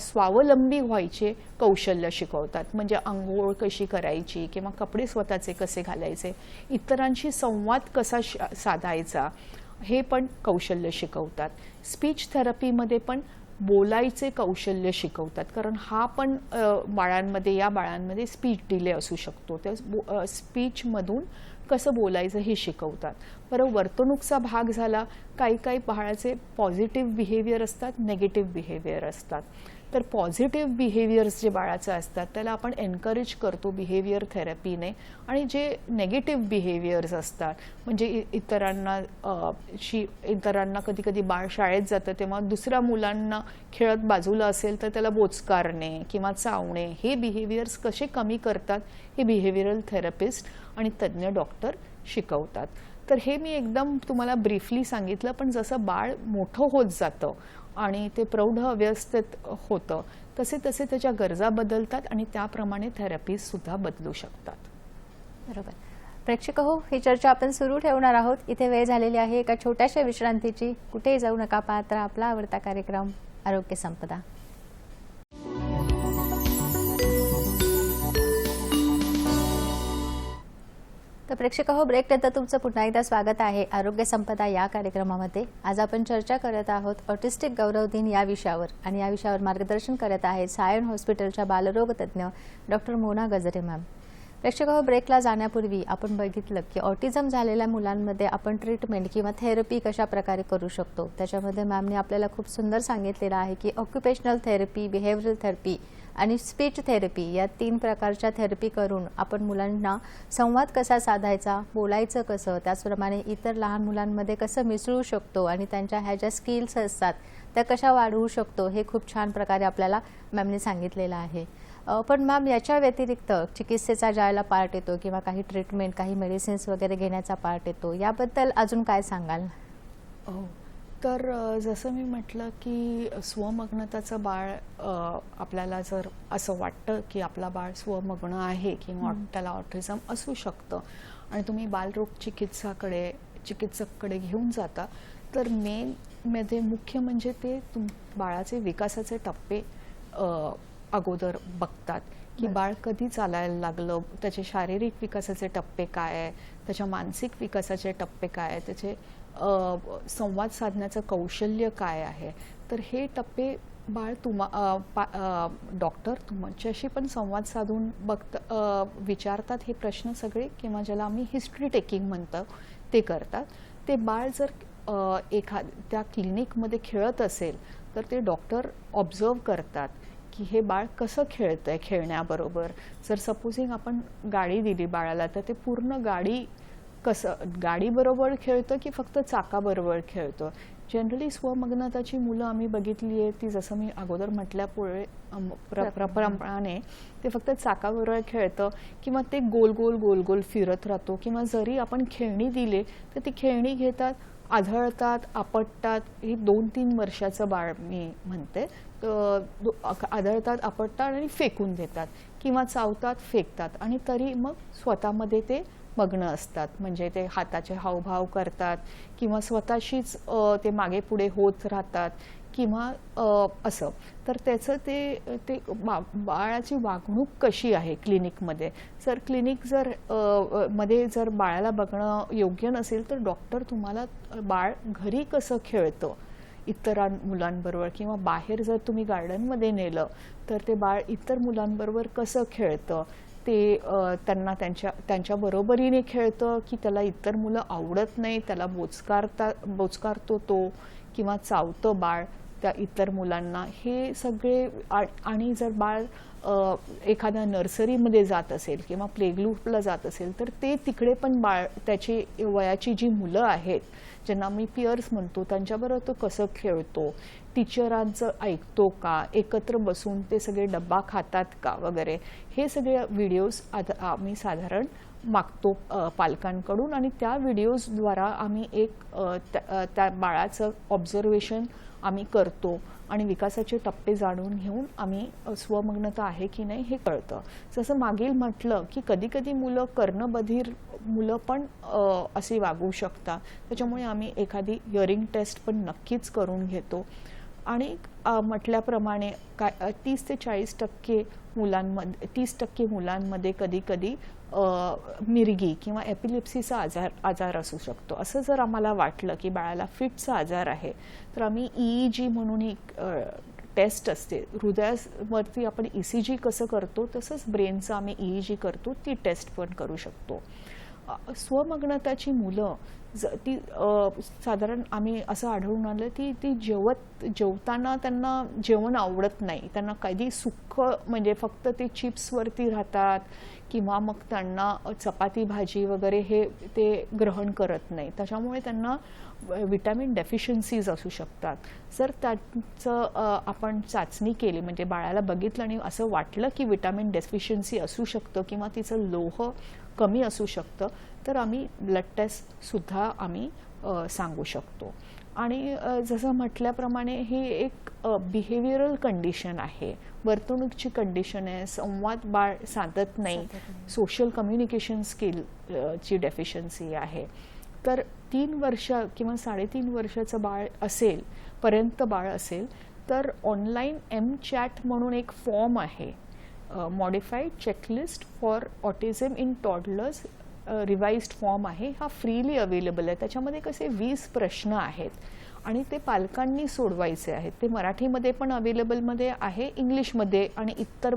स्वावलंबी व्हायचे कौशल्य शिकवतात. म्हणजे आंघोळ कशी करायची किंवा कपडे स्वतःचे कसे घालायचे, इतरांशी संवाद कसा साधायचा, हे पण कौशल्य शिकवतात. स्पीच थेरपीमध्ये पण बोलायचे कौशल्य शिकवतात, कारण हा पण या बाळांमध्ये स्पीच डिले असू शकतो. त्या स्पीचमधून कसं बोलायचं हे शिकवतात. बरं, वर्तणूकचा भाग झाला. काही बाळाचे पॉझिटिव्ह बिहेवियर असतात, निगेटिव्ह बिहेवियर असतात. तर पॉझिटिव्ह बिहेवियर्स जे बाळाचं असतात त्याला आपण एनकरेज करतो बिहेवियर थेरपीने, आणि जे नेगेटिव्ह बिहेवियर्स असतात, म्हणजे इतरांना कधी कधी बाळ शाळेत जातं तेव्हा दुसऱ्या मुलांना खेळत बाजूला असेल तर त्याला बोचकारणे किंवा चावणे, हे बिहेवियर्स कसे कमी करतात हे बिहेवियरल थेरपिस्ट आणि तज्ज्ञ डॉक्टर शिकवतात. तर हे मी एकदम तुम्हाला ब्रीफली सांगितलं, पण जसं बाळ मोठं होत जातं आणि ते प्रौढ अवस्थेत होतं तसे तसे त्याच्या गरजा बदलतात आणि त्याप्रमाणे थेरपीज सुद्धा बदलू शकतात. बरोबर. प्रेक्षक हो, ही चर्चा आपण सुरू ठेवणार आहोत. इथे वेळ झालेली आहे एका छोट्याशा विश्रांतीची. कुठेही जाऊ नका, पाहत राहा आपला आवडता कार्यक्रम आरोग्य संपदा. तर प्रेक्षक हो, ब्रेकनंतर तुमचं पुन्हा एकदा स्वागत आहे आरोग्य संपदा या कार्यक्रमामध्ये. आज आपण चर्चा करत आहोत ऑटिस्टिक गौरव दिन या विषयावर, आणि या विषयावर मार्गदर्शन करत आहेत सायन हॉस्पिटलच्या बालरोग तज्ज्ञ डॉक्टर मोना गजरे मॅम. प्रेक्षक हो, ब्रेकला जाण्यापूर्वी आपण बघितलं की ऑटिझम झालेल्या मुलांमध्ये आपण ट्रीटमेंट किंवा थेरपी कशा प्रकारे करू शकतो. त्याच्यामध्ये मॅमने आपल्याला खूप सुंदर सांगितलेलं आहे की ऑक्युपेशनल थेरपी, बिहेवियरल थेरपी आणि स्पीच थेरपी या 3 प्रकारच्या थेरपी करून आपण मुलांना संवाद कसा साधायचा, बोलायचं कसं, त्याचप्रमाणे इतर लहान मुलांमध्ये कसं मिसळू शकतो आणि त्यांच्या ह्या ज्या स्किल्स असतात त्या कशा वाढवू शकतो हे खूप छान प्रकारे आपल्याला मॅमने सांगितलेलं आहे. पण मॅम याच्या व्यतिरिक्त चिकित्सेचा ज्यावेळेला पार्ट येतो किंवा काही ट्रीटमेंट, काही मेडिसिन्स वगैरे घेण्याचा पार्ट येतो, याबद्दल अजून काय सांगाल? हो, तर जसं मी म्हटलं की स्वमग्नताचं बाळ, आपल्याला जर असं वाटतं की आपला बाळ स्वमग्न आहे किंवा त्याला ऑटिझम असू शकतं आणि तुम्ही बालरोग चिकित्सकाकडे घेऊन जाता, तर मध्ये मुख्य म्हणजे ते बाळाचे विकासाचे टप्पे अगोदर बघतात की बाळ कधी चालायला लागलं, त्याचे शारीरिक विकासाचे टप्पे काय आहे, त्याच्या मानसिक विकासाचे टप्पे काय आहे, त्याचे संवाद साधण्याचं कौशल्य काय आहे. तर हे टप्पे बाळ डॉक्टर तुमच्याशी पण संवाद साधून विचारतात हे प्रश्न सगळे, किंवा ज्याला आम्ही हिस्ट्री टेकिंग म्हणतो ते करतात. ते बाळ जर त्या क्लिनिकमध्ये खेळत असेल तर ते डॉक्टर ऑब्झर्व करतात की हे बाळ कसं खेळतंय खेळण्याबरोबर. जर सपोजिंग आपण गाडी दिली बाळाला तर ते पूर्ण गाडीबरोबर खेळतं की फक्त चाकाबरोबर खेळतं. जनरली स्वमग्नताची मुलं आम्ही बघितली आहे ती, जसं मी अगोदर म्हटल्याप्रमाणे ते फक्त चाकाबरोबर खेळतं किंवा ते गोल गोल गोल गोल फिरत राहतो, किंवा जरी आपण खेळणी दिले तर ती खेळणी घेतात, आढळतात, आपटतात. ही 2-3 वर्षाचं बाळ मी म्हणते, आढळतात, आपटतात आणि फेकून देतात, किंवा चावतात, फेकतात, आणि तरी मग स्वतःमध्ये ते मग्न असतात. म्हणजे ते हाताचे हावभाव करतात किंवा स्वतःशीच ते मागे पुढे होत राहतात किंवा असं. तर त्याचं ते बाळाची वागणूक कशी आहे क्लिनिकमध्ये. जर क्लिनिक मध्ये जर बाळाला बघणं योग्य नसेल तर डॉक्टर तुम्हाला बाळ घरी कसं खेळतं इतर मुलांबरोबर, किंवा बाहेर जर तुम्ही गार्डनमध्ये नेलं तर ते बाळ इतर मुलांबरोबर कसं खेळतं, ते त्यांना त्यांच्या बरोबरीने खेळतं की त्याला इतर मुलं आवडत नाही, त्याला बोचकारतो तो, किंवा चावतं बाळ त्या इतर मुलांना, हे सगळे. आणि जर बाळ एखाद्या नर्सरीमध्ये जात असेल किंवा प्ले ग्रुपला जात असेल तर ते तिकडे पण बाळ त्याची वयाची जी मुलं आहेत ज्यांना मी पियर्स म्हणतो त्यांच्याबरोबर तो कसं खेळतो, टीचरांचं ऐकतो का, एकत्र बसून ते सगळे डब्बा खातात का वगैरे, हे सगळे व्हिडिओज आम्ही साधारण मागतो पालकांकडून. आणि त्या व्हिडिओजद्वारा आम्ही त्या बाळाचं ऑब्झर्वेशन आम्ही करतो आणि विकासाचे टप्पे जाणून घेऊन आम्ही स्वमग्नता आहे की नाही हे कळतं. जसं मागील म्हटलं की कधी कधी मुलं कर्णबधीर मुलं पण असे वागू शकतात, त्याच्यामुळे आम्ही एखादी हिअरिंग टेस्ट पण नक्कीच करून घेतो. आणि म्हटल्याप्रमाणे 30 ते 40% मुलांमध्ये 30% मुलांमध्ये कधी कधी मिरगी किंवा एपिलेप्सीचा आजार असू शकतो. असं जर आम्हाला वाटलं की बाळाला फिटचा आजार आहे तर आम्ही EEG म्हणून एक टेस्ट असते, हृदयावरती आपण ECG कसं करतो तसंच ब्रेनचं आम्ही EEG करतो, ती टेस्ट पण करू शकतो. स्वमग्नताची मुलं ती साधारण आम्ही असं आढळून आलं ती जेवताना त्यांना जेवण आवडत नाही, त्यांना कधी सुक्क म्हणजे फक्त ते चिप्सवरती राहतात किंवा मग त्यांना चपाती भाजी वगैरे हे ते ग्रहण करत नाही, त्याच्यामुळे त्यांना विटॅमिन डेफिशियन्सीज असू शकतात. जर त्याचं आपण चाचणी केली म्हणजे बाळाला बघितलं आणि असं वाटलं की विटॅमिन डेफिशियन्सी असू शकतं किंवा तिचं लोह कमी असू शकतं तर आम्ही ब्लड टेस्टसुद्धा आम्ही सांगू शकतो. आणि जसं म्हटल्याप्रमाणे ही एक बिहेवियरल कंडिशन आहे, वर्तणुकीची कंडिशन आहे, संवाद बाळ साधत नाही, सोशल कम्युनिकेशन स्किलची डेफिशियन्सी आहे. तर 3 वर्ष किंवा 3.5 वर्षाचं बाळ असेल तर ऑनलाईन MChat म्हणून एक फॉर्म आहे, modified checklist for autism in toddlers revised form आहे, हा फ्रीली अवेलेबल आहे. त्याच्यामध्ये कसे 20 प्रश्न आहेत आणि ते पालकांनी सोडवायचे आहेत. ते मराठीमध्ये पण अवेलेबलमध्ये आहे, इंग्लिशमध्ये आणि इतर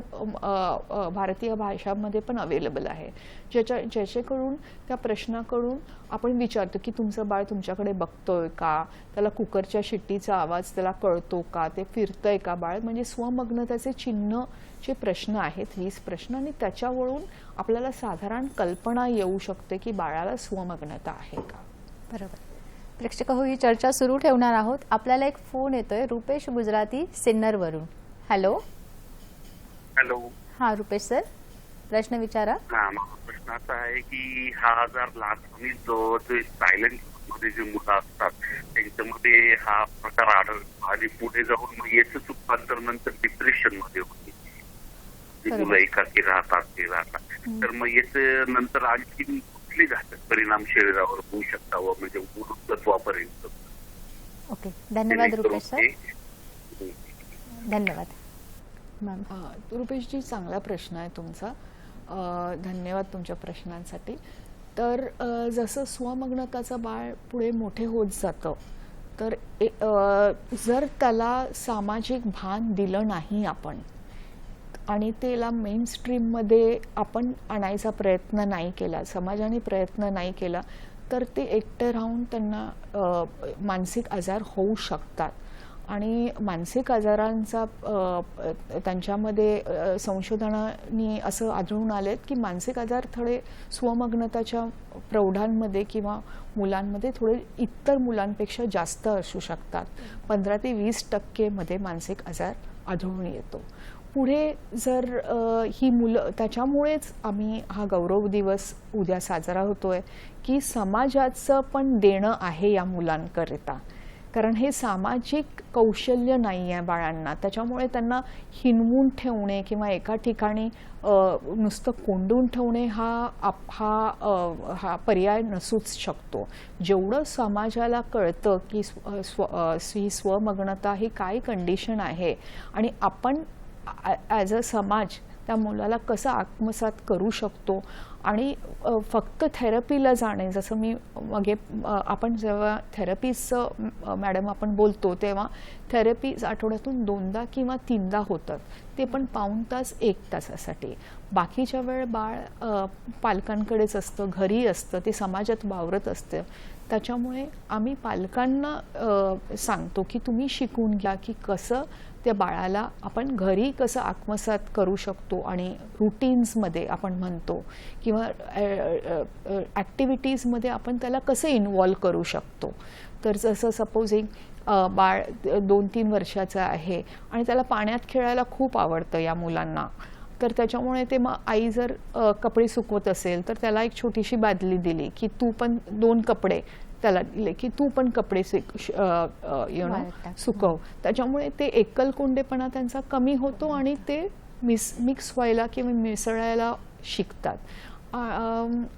भारतीय भाषांमध्ये पण अवेलेबल आहे. ज्याच्याकडून त्या प्रश्नाकडून आपण विचारतो की तुमचं बाळ तुमच्याकडे बघतोय का, त्याला कुकरच्या शिट्टीचा आवाज त्याला कळतो का, ते फिरतंय का बाळ, म्हणजे स्वमग्नताचे चिन्हचे प्रश्न आहेत 20 प्रश्न, आणि त्याच्यावरून आपल्याला साधारण कल्पना येऊ शकते की बाळाला स्वमग्नता आहे का. बरोबर. प्रेक्षक हो, ही चर्चा सुरू ठेवणार आहोत. आपल्याला एक फोन येतोय रुपेश गुजराती सिन्नरवरून. हॅलो. हॅलो. हां रुपेश सर, प्रश्न विचारा. हा, माझा प्रश्न असा आहे की हा आजार लहानपणी जो सायलेंट मध्ये जे मुलं असतात त्यांच्यामध्ये हा प्रकार आढळतो आणि पुढे जाऊन मग याचं रूपांतर नंतर डिप्रेशन मध्ये होते. जी मुलं एकाकी राहतात ते राहतात, तर मग याचं नंतर आणखी कुठली घातक परिणाम शरीरावर होऊ शकता व म्हणजे वृद्धत्वापर्यंत. ओके, धन्यवाद रुपेश सर. धन्यवाद मॅम. रुपेशजी, चांगला प्रश्न आहे तुमचा. धन्यवाद तुमच्या प्रश्नांसाठी. तर जसं स्वमग्नताचं बाळ पुढे मोठे होत जातं तर जर त्याला सामाजिक भान दिलं नाही आपण आणि त्याला मेन स्ट्रीममध्ये आपण आणायचा प्रयत्न नाही केला, समाजाने प्रयत्न नाही केला, तर ते एकटे राहून त्यांना मानसिक आजार होऊ शकतात. आणि मानसिक आजारांचा त्यांच्यामध्ये संशोधनाने असं आढळून आलेत की मानसिक आजार थोडे स्वमग्नताच्या प्रौढांमध्ये किंवा मुलांमध्ये थोडे इतर मुलांपेक्षा जास्त असू शकतात. 15 ते 20% मध्ये मानसिक आजार आढळून येतो. पुढे जर ही मुलं, त्याच्यामुळेच आम्ही हा गौरव दिवस उद्या साजरा होतोय की समाजाचं पण देणं आहे या मुलांकरिता, कारण हे सामाजिक कौशल्य नाही आहे बाळांना. त्याच्यामुळे त्यांना हिनवून ठेवणे किंवा एका ठिकाणी नुसतं कोंडून ठेवणे हा पर्याय नसूच शकतो. जेवढं समाजाला कळतं की स्वमग्नता ही काय कंडिशन आहे आणि आपण ॲज अ समाज त्या मुलाला कसं आत्मसात करू शकतो, आणि फक्त थेरपीला जाणे, जसं मी मागे आपण जेव्हा थेरपीचं मॅडम आपण बोलतो तेव्हा थेरपी आठवड्यातून 2दा किंवा 3दा होतात, ते पण पाऊण तास 1 तासासाठी. बाकीच्या वेळ बाळ पालकांकडेच असतं, घरी असतं, ते समाजात वावरत असतं. त्याच्यामुळे आम्ही पालकांना सांगतो की तुम्ही शिकून घ्या की कसं त्या बाळाला आपण घरी कसं आत्मसात करू शकतो आणि रुटीन्समध्ये आपण म्हणतो किंवा ॲक्टिव्हिटीजमध्ये आपण त्याला कसं इन्व्हॉल्व करू शकतो. तर जसं सपोजिंग बाळ 2-3 वर्षाचं आहे आणि त्याला पाण्यात खेळायला खूप आवडतं या मुलांना, तर त्याच्यामुळे ते मग आई जर कपडे सुकवत असेल तर त्याला एक छोटीशी बादली दिली की तू पण 2 कपडे त्याला दिले की तू पण कपडे सुकव. त्याच्यामुळे ते एकलकोंडेपणा त्यांचा कमी होतो आणि ते मिक्स व्हायला किंवा मिसळायला शिकतात.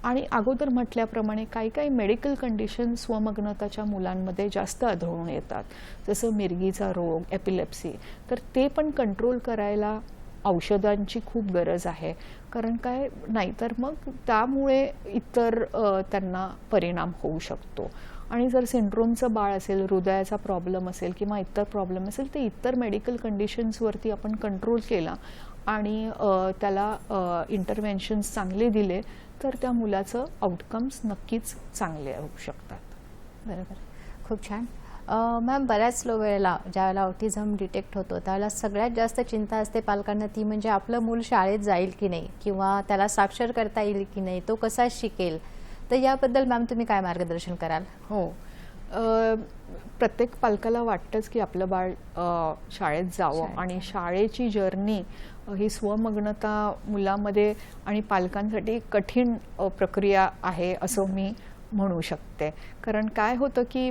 आणि अगोदर म्हटल्याप्रमाणे काही मेडिकल कंडिशन स्वमग्नताच्या मुलांमध्ये जास्त आढळून येतात, जसं मिरगीचा रोग, एपिलेप्सी. तर ते पण कंट्रोल करायला औषधांची खूप गरज आहे, कारण काय नाहीतर मग त्यामुळे इतर त्यांना परिणाम होऊ शकतो. आणि जर सिंड्रोमचं बाळ असेल, हृदयाचा प्रॉब्लेम असेल किंवा इतर प्रॉब्लेम असेल, ते इतर मेडिकल कंडिशन्सवरती आपण कंट्रोल केला आणि त्याला इंटरव्हेन्शन्स चांगले दिले तर त्या मुलाचं आउटकम्स नक्कीच चांगले होऊ शकतात. बरोबर, खूप छान. मॅम, बऱ्याच वेळेला ज्यावेळेला ऑटिझम डिटेक्ट होतो त्यावेळेला सगळ्यात जास्त चिंता असते पालकांना, ती म्हणजे आपलं मूल शाळेत जाईल की नाही किंवा त्याला साक्षर करता येईल की नाही, तो कसा शिकेल. तर याबद्दल मॅम तुम्ही काय मार्गदर्शन कराल. हो, प्रत्येक पालकाला वाटतंच की आपलं बाळ शाळेत जावं, आणि शाळेची जर्नी ही स्वमग्नता मुलामध्ये आणि पालकांसाठी कठीण प्रक्रिया आहे असं मी म्हणू शकते. कारण काय होतं की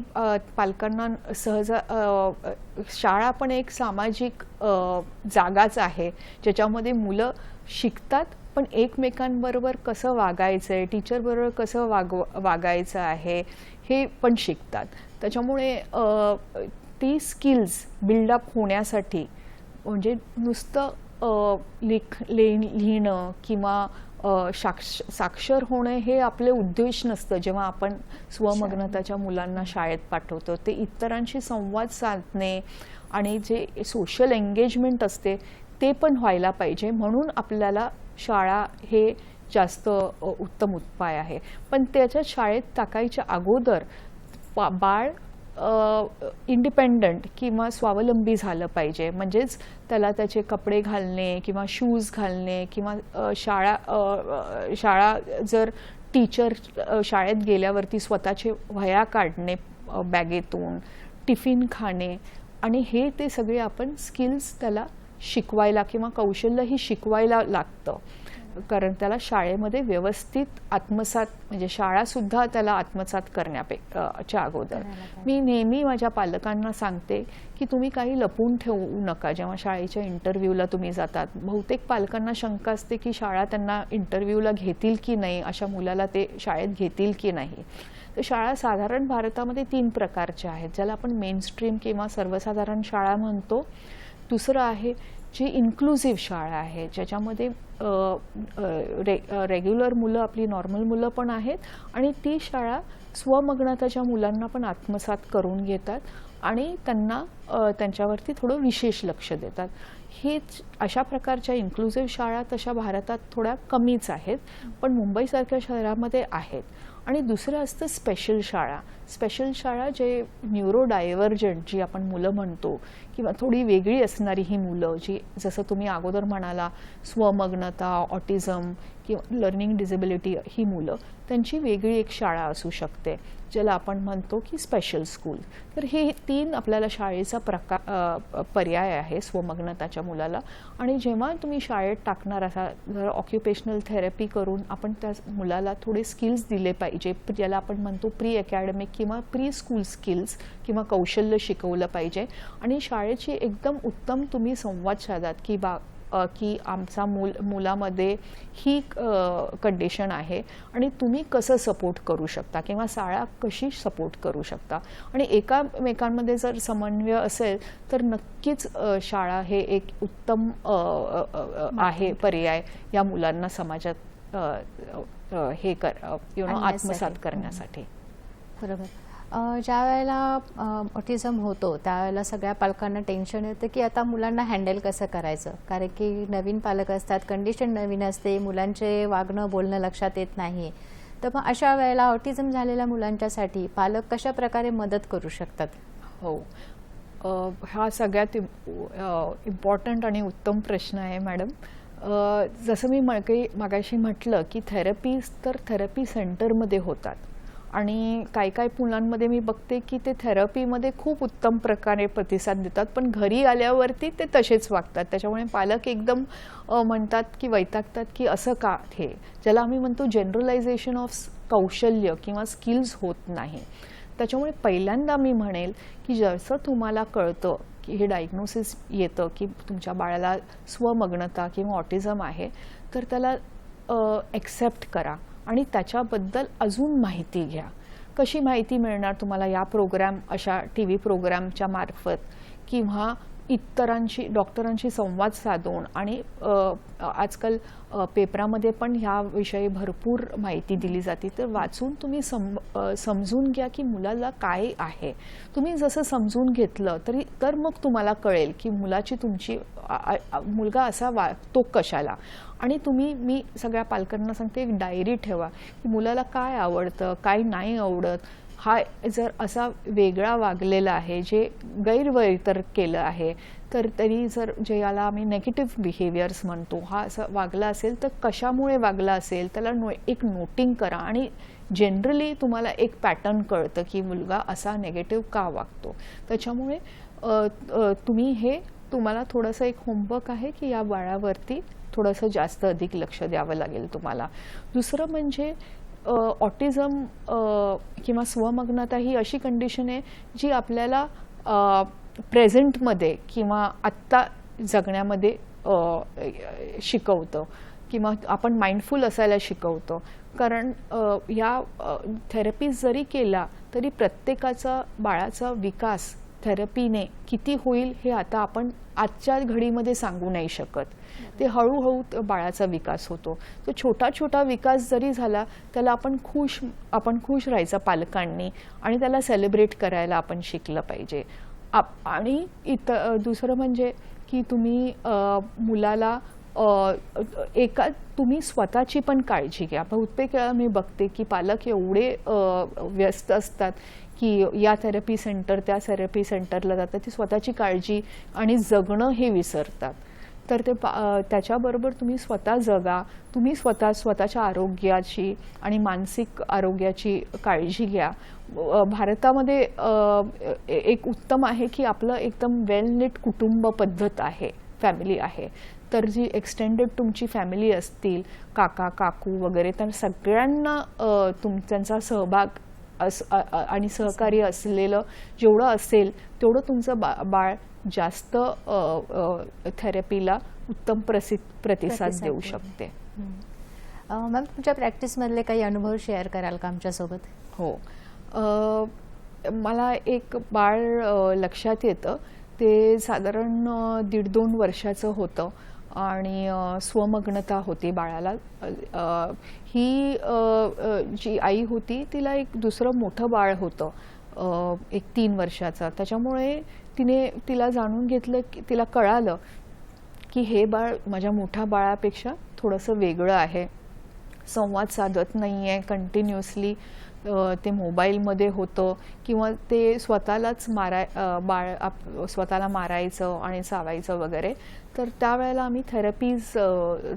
पालकांना सहज शाळा पण एक सामाजिक जागाच आहे ज्याच्यामध्ये मुलं शिकतात, पण एकमेकांबरोबर कसं वागायचं आहे, टीचरबरोबर कसं वागायचं आहे हे पण शिकतात. त्याच्यामुळे ती स्किल्स बिल्डअप होण्यासाठी म्हणजे नुसतं लिहिणं किंवा साक्षर होणे हे आपले उद्देश नसतं. जेव्हा आपण स्वमग्नताच्या मुलांना शाळेत पाठवतो ते इतरांशी संवाद साधणे आणि जे सोशल एंगेजमेंट असते ते पण व्हायला पाहिजे. म्हणून आपल्याला शाळा हे जास्त उत्तम उपाय आहे. पण त्याच्या शाळेत टाकायच्या अगोदर बाळ इंडिपेंडंट किंवा स्वावलंबी झालं पाहिजे. म्हणजेच त्याला त्याचे कपडे घालणे किंवा शूज घालणे किंवा शाळा जर टीचर शाळेत गेल्यावरती स्वतःचे वह्या काढणे बॅगेतून, टिफिन खाणे आणि हे ते सगळे आपण स्किल्स त्याला शिकवायला किंवा कौशल्यही शिकवायला लागतं. कारण त्याला शाळेमध्ये व्यवस्थित आत्मसात म्हणजे शाळासुद्धा त्याला आत्मसात करण्याच्या अगोदर मी नेहमी माझ्या पालकांना सांगते की तुम्ही काही लपून ठेवू नका. जेव्हा शाळेच्या इंटरव्ह्यूला तुम्ही जातात, बहुतेक पालकांना शंका असते की शाळा त्यांना इंटरव्ह्यूला घेतील की नाही, अशा मुलाला ते शाळेत घेतील की नाही. तर शाळा साधारण भारतामध्ये 3 प्रकारच्या आहेत, ज्याला आपण मेनस्ट्रीम किंवा सर्वसाधारण शाळा म्हणतो. दुसरं आहे जी इन्क्लुझिव्ह शाळा आहे, ज्याच्यामध्ये रेग्युलर मुलं, आपली नॉर्मल मुलं पण आहेत आणि ती शाळा स्वमग्नताच्या मुलांना पण आत्मसात करून घेतात आणि त्यांना त्यांच्यावरती थोडं विशेष लक्ष देतात. हेच अशा प्रकारच्या इन्क्लुझिव्ह शाळा तशा भारतात थोड्या कमीच आहेत, पण मुंबईसारख्या शहरामध्ये आहेत. आणि दुसरं असतं स्पेशल शाळा. स्पेशल शाळा जे न्यूरो डायव्हर्जंट जी आपण मुलं म्हणतो किंवा थोडी वेगळी असणारी ही मुलं, जी जसं तुम्ही अगोदर म्हणाला स्वमग्नता, ऑटिझम किंवा लर्निंग डिसेबिलिटी, ही मुलं त्यांची वेगळी एक शाळा असू शकते ज्याला आपण म्हणतो की स्पेशल स्कूल. तर हे 3 आपल्याला शाळेचा पर्याय आहे स्वमग्नताच्या मुलाला. आणि जेव्हा तुम्ही शाळेत टाकणार असाल, जर ऑक्युपेशनल थेरपी करून आपण त्या मुलाला थोडे स्किल्स दिले पाहिजे, ज्याला आपण म्हणतो प्री अकॅडमिक किंवा प्री स्कूल स्किल्स किंवा कौशल्य शिकवलं पाहिजे. आणि शाळेची एकदम उत्तम तुम्ही संवाद साधात की आमचा मुलामध्ये ही कंडिशन आहे आणि तुम्ही कसं सपोर्ट करू शकता किंवा शाळा कशी सपोर्ट करू शकता. आणि एकामेकांमध्ये जर समन्वय असेल तर नक्कीच शाळा हे एक उत्तम आहे पर्याय या मुलांना समाजात हे आत्मसात करण्यासाठी. बरोबर. ज्या वेळेला ऑटिझम होतो त्यावेळेला सगळ्या पालकांना टेन्शन येतं की आता मुलांना हँडल कसं करायचं, कारण की नवीन पालक असतात, कंडिशन नवीन असते, मुलांचे वागणं बोलणं लक्षात येत नाही. तर मग अशा वेळेला ऑटिझम झालेल्या मुलांच्यासाठी पालक कशा प्रकारे मदत करू शकतात? हो, हा सगळ्यात इम्पॉर्टंट आणि उत्तम प्रश्न आहे मॅडम. जसं मी मागाशी म्हटलं की थेरपी सेंटरमध्ये होतात आणि काही मुलांमध्ये मी बघते की ते थेरपीमध्ये खूप उत्तम प्रकारे प्रतिसाद देतात, पण घरी आल्यावरती ते तसेच वागतात. त्याच्यामुळे पालक एकदम म्हणतात की वैतागतात की असं का, हे ज्याला आम्ही म्हणतो जनरलायझेशन ऑफ कौशल्य किंवा स्किल्स होत नाही. त्याच्यामुळे पहिल्यांदा मी म्हणेल की जसं तुम्हाला कळतं की हे डायग्नोसिस येतं की तुमच्या बाळाला स्वमग्नता किंवा ऑटिझम आहे, तर त्याला ॲक्सेप्ट करा आणि त्याच्याबद्दल अजून माहिती घ्या. कशी माहिती मिळणार तुम्हाला? या अशा TV प्रोग्रामच्या मार्फत किंवा इतरांशी, डॉक्टरांशी संवाद साधून. आणि आजकाल पेपरामध्ये पण ह्याविषयी भरपूर माहिती दिली जाते, तर वाचून तुम्ही समजून घ्या की मुलाला काय आहे. तुम्ही जसं समजून घेतलं तर मग तुम्हाला कळेल की तुमची मुलगा असा वागतो कशाला. आणि मी सगळ्या पालकांना सांगते, एक डायरी ठेवा की मुलाला काय आवडतं, काय नाही आवडत. हा जर असा वेगळा वागलेला आहे, जे गैरवर्तन केलं आहे, तर तरी जर जे याला आम्ही नेगेटिव्ह बिहेवियर्स म्हणतो, हा असा वागला असेल तर कशामुळे वागला असेल त्याला एक नोटिंग करा. आणि जनरली तुम्हाला एक पॅटर्न कळतं की मुलगा असा नेगेटिव्ह का वागतो. त्याच्यामुळे तुम्हाला थोडंसं एक होमवर्क आहे की या बाळावरती थोडंसं जास्त अधिक लक्ष द्यावं लागेल तुम्हाला. दुसरं म्हणजे ऑटिझम किंवा स्वमग्नता ही अशी कंडिशन आहे जी आपल्याला प्रेझेंटमध्ये किंवा आत्ता जगण्यामध्ये शिकवतं किंवा आपण माइंडफुल असायला शिकवतं. कारण या थेरपीज जरी केला तरी प्रत्येकाचा बाळाचा विकास थेरपीने किती होईल हे आता आपण आजच्या घडीमध्ये सांगू नाही शकत. ते हळूहळू बाळाचा विकास होतो. तो छोटा छोटा विकास जरी झाला त्याला आपण खुश राहायचं पालकांनी आणि त्याला सेलिब्रेट करायला आपण शिकलं पाहिजे. आणि दुसरं म्हणजे की तुम्ही मुलाला तुम्ही स्वतःची पण काळजी घ्या. बहुतेक वेळा मी बघते की पालक एवढे व्यस्त असतात की या थेरपी सेंटर त्या थेरपी सेंटरला जातात, ती स्वतःची काळजी आणि जगणं हे विसरतात. तर त्याच्याबरोबर तुम्ही स्वतः जगा, तुम्ही स्वतःच्या आरोग्याची आणि मानसिक आरोग्याची काळजी घ्या. भारतामध्ये एक उत्तम आहे की आपलं एकदम वेल नीट कुटुंब पद्धत आहे, फॅमिली आहे. तर जी एक्सटेंडेड तुमची फॅमिली असतील, काका काकू वगैरे, तर सगळ्यांना त्यांचा सहभाग आणि सहकार्य असलेलं जेवढं असेल तेवढं तुमचं बाळ जास्त थेरपीला उत्तम प्रतिसाद देऊ शकते. मॅम, तुमच्या प्रॅक्टिसमधले काही अनुभव शेअर कराल का आमच्यासोबत? हो, मला एक बाळ लक्षात येतं. ते साधारण 1.5-2 वर्षाचं होतं आणि स्वमग्नता होती बाळाला. ही जी आई होती तिला एक दुसरं मोठं बाळ होतं, एक 3 वर्षाचं. त्याच्यामुळे तिला जाणून घेतलं की तिला कळालं की हे बाळ माझ्या मोठ्या बाळापेक्षा थोडंसं वेगळं आहे, संवाद साधत नाही आहे, कंटिन्युअसली ते मोबाईलमध्ये होतं किंवा ते स्वतःलाच स्वतःला मारायचं आणि चावायचं वगैरे. तर त्यावेळेला आम्ही थेरपीज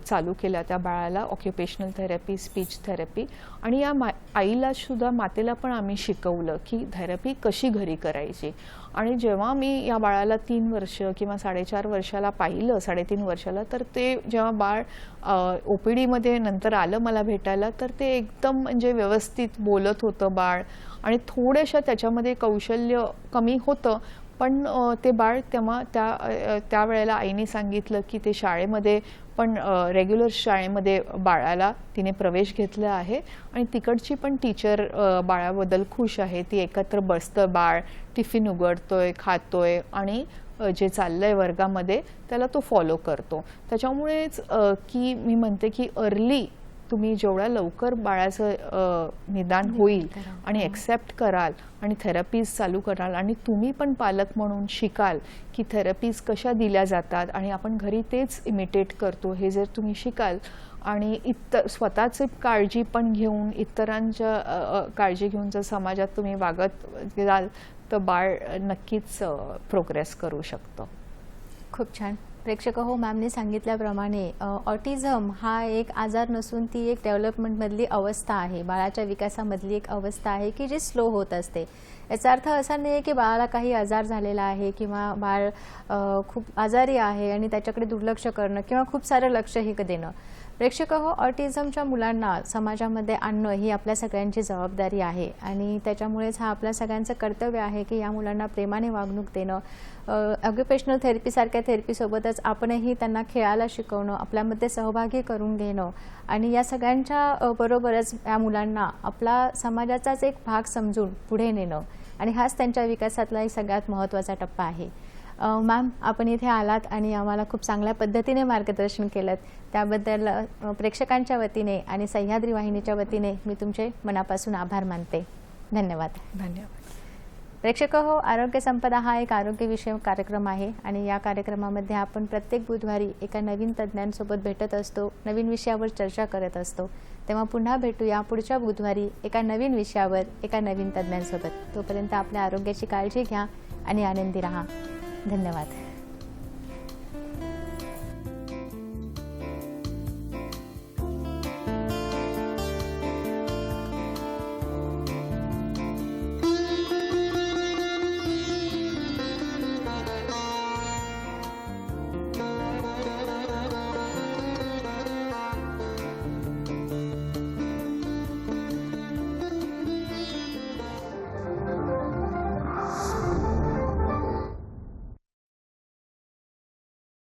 चालू केल्या त्या बाळाला, ऑक्युपेशनल थेरपी, स्पीच थेरपी. आणि या आईला सुद्धा, मातेला पण आम्ही शिकवलं की थेरपी कशी घरी करायची. आणि जेव्हा मी या बाळाला 3 वर्ष किंवा 4.5 वर्षाला पाहिलं, 3.5 वर्षाला, तर ते जेव्हा बाळ OPD-मध्ये नंतर आलं मला भेटायला, तर ते एकदम म्हणजे व्यवस्थित बोलत होतं बाळ आणि थोड्याशा त्याच्यामध्ये कौशल्य कमी होतं. पण ते बाळ तेव्हा त्यावेळेला आईने सांगितलं की ते शाळेमध्ये पण रेग्युलर शाळेमध्ये बाळाला तिने प्रवेश घेतला आहे आणि तिकडची पण टीचर बाळाबद्दल खुश आहे. ती एकत्र बसतं, बाळ टिफिन उघडतोय, खातोय आणि जे चाललंय वर्गामध्ये त्याला तो फॉलो करतो. त्याच्यामुळेच की मी म्हणते की अर्ली तुम्ही जेवढ्या लवकर बाळाचं निदान होईल आणि एक्सेप्ट कराल आणि थेरपीज चालू कराल आणि तुम्ही पण पालक म्हणून शिकाल की थेरपीज कशा दिल्या जातात आणि आपण घरी तेच इमिटेट करतो, हे जर तुम्ही शिकाल आणि स्वतःची काळजी पण घेऊन, इतरांच्या काळजी घेऊन जर समाजात तुम्ही वागत जाल तर बाळ नक्कीच प्रोग्रेस करू शकतं. खूप छान. प्रेक्षक हो, मॅमने सांगितल्याप्रमाणे ऑटिझम हा एक आजार नसून ती एक डेव्हलपमेंटमधली अवस्था आहे, बाळाच्या विकासामधली एक अवस्था आहे की जी स्लो होत असते. याचा अर्थ असा नाही आहे की बाळाला काही आजार झालेला आहे किंवा बाळ खूप आजारी आहे आणि त्याच्याकडे दुर्लक्ष करणं किंवा खूप सारं लक्षही देणं. प्रेक्षक हो, ऑटिझमच्या मुलांना समाजामध्ये आणणं ही आपल्या सगळ्यांची जबाबदारी आहे आणि त्याच्यामुळेच हा आपल्या सगळ्यांचं कर्तव्य आहे की या मुलांना प्रेमाने वागणूक देणं. ऑक्युपेशनल थेरपीसारख्या थेरपीसोबतच आपणही त्यांना खेळायला शिकवणं, आपल्यामध्ये सहभागी करून घेणं आणि या सगळ्यांच्या बरोबरच या मुलांना आपला समाजाचाच एक भाग समजून पुढे नेणं आणि हाच त्यांच्या विकासातला एक सगळ्यात महत्त्वाचा टप्पा आहे. मॅम, आपण इथे आलात आणि आम्हाला खूप चांगल्या पद्धतीने मार्गदर्शन केलं, त्याबद्दल प्रेक्षकांच्या वतीने आणि सह्याद्री वाहिनीच्या वतीने मी तुमचे मनापासून आभार मानते. धन्यवाद. धन्यवाद. प्रेक्षक हो, आरोग्य संपदा हा एक आरोग्यविषयक कार्यक्रम आहे आणि या कार्यक्रमामध्ये आपण प्रत्येक बुधवारी एका नवीन तज्ज्ञांसोबत भेटत असतो, नवीन विषयावर चर्चा करत असतो. तेव्हा पुन्हा भेटूया पुढच्या बुधवारी एका नवीन विषयावर एका नवीन तज्ज्ञांसोबत. तोपर्यंत आपल्या आरोग्याची काळजी घ्या आणि आनंदी राहा. धन्यवाद.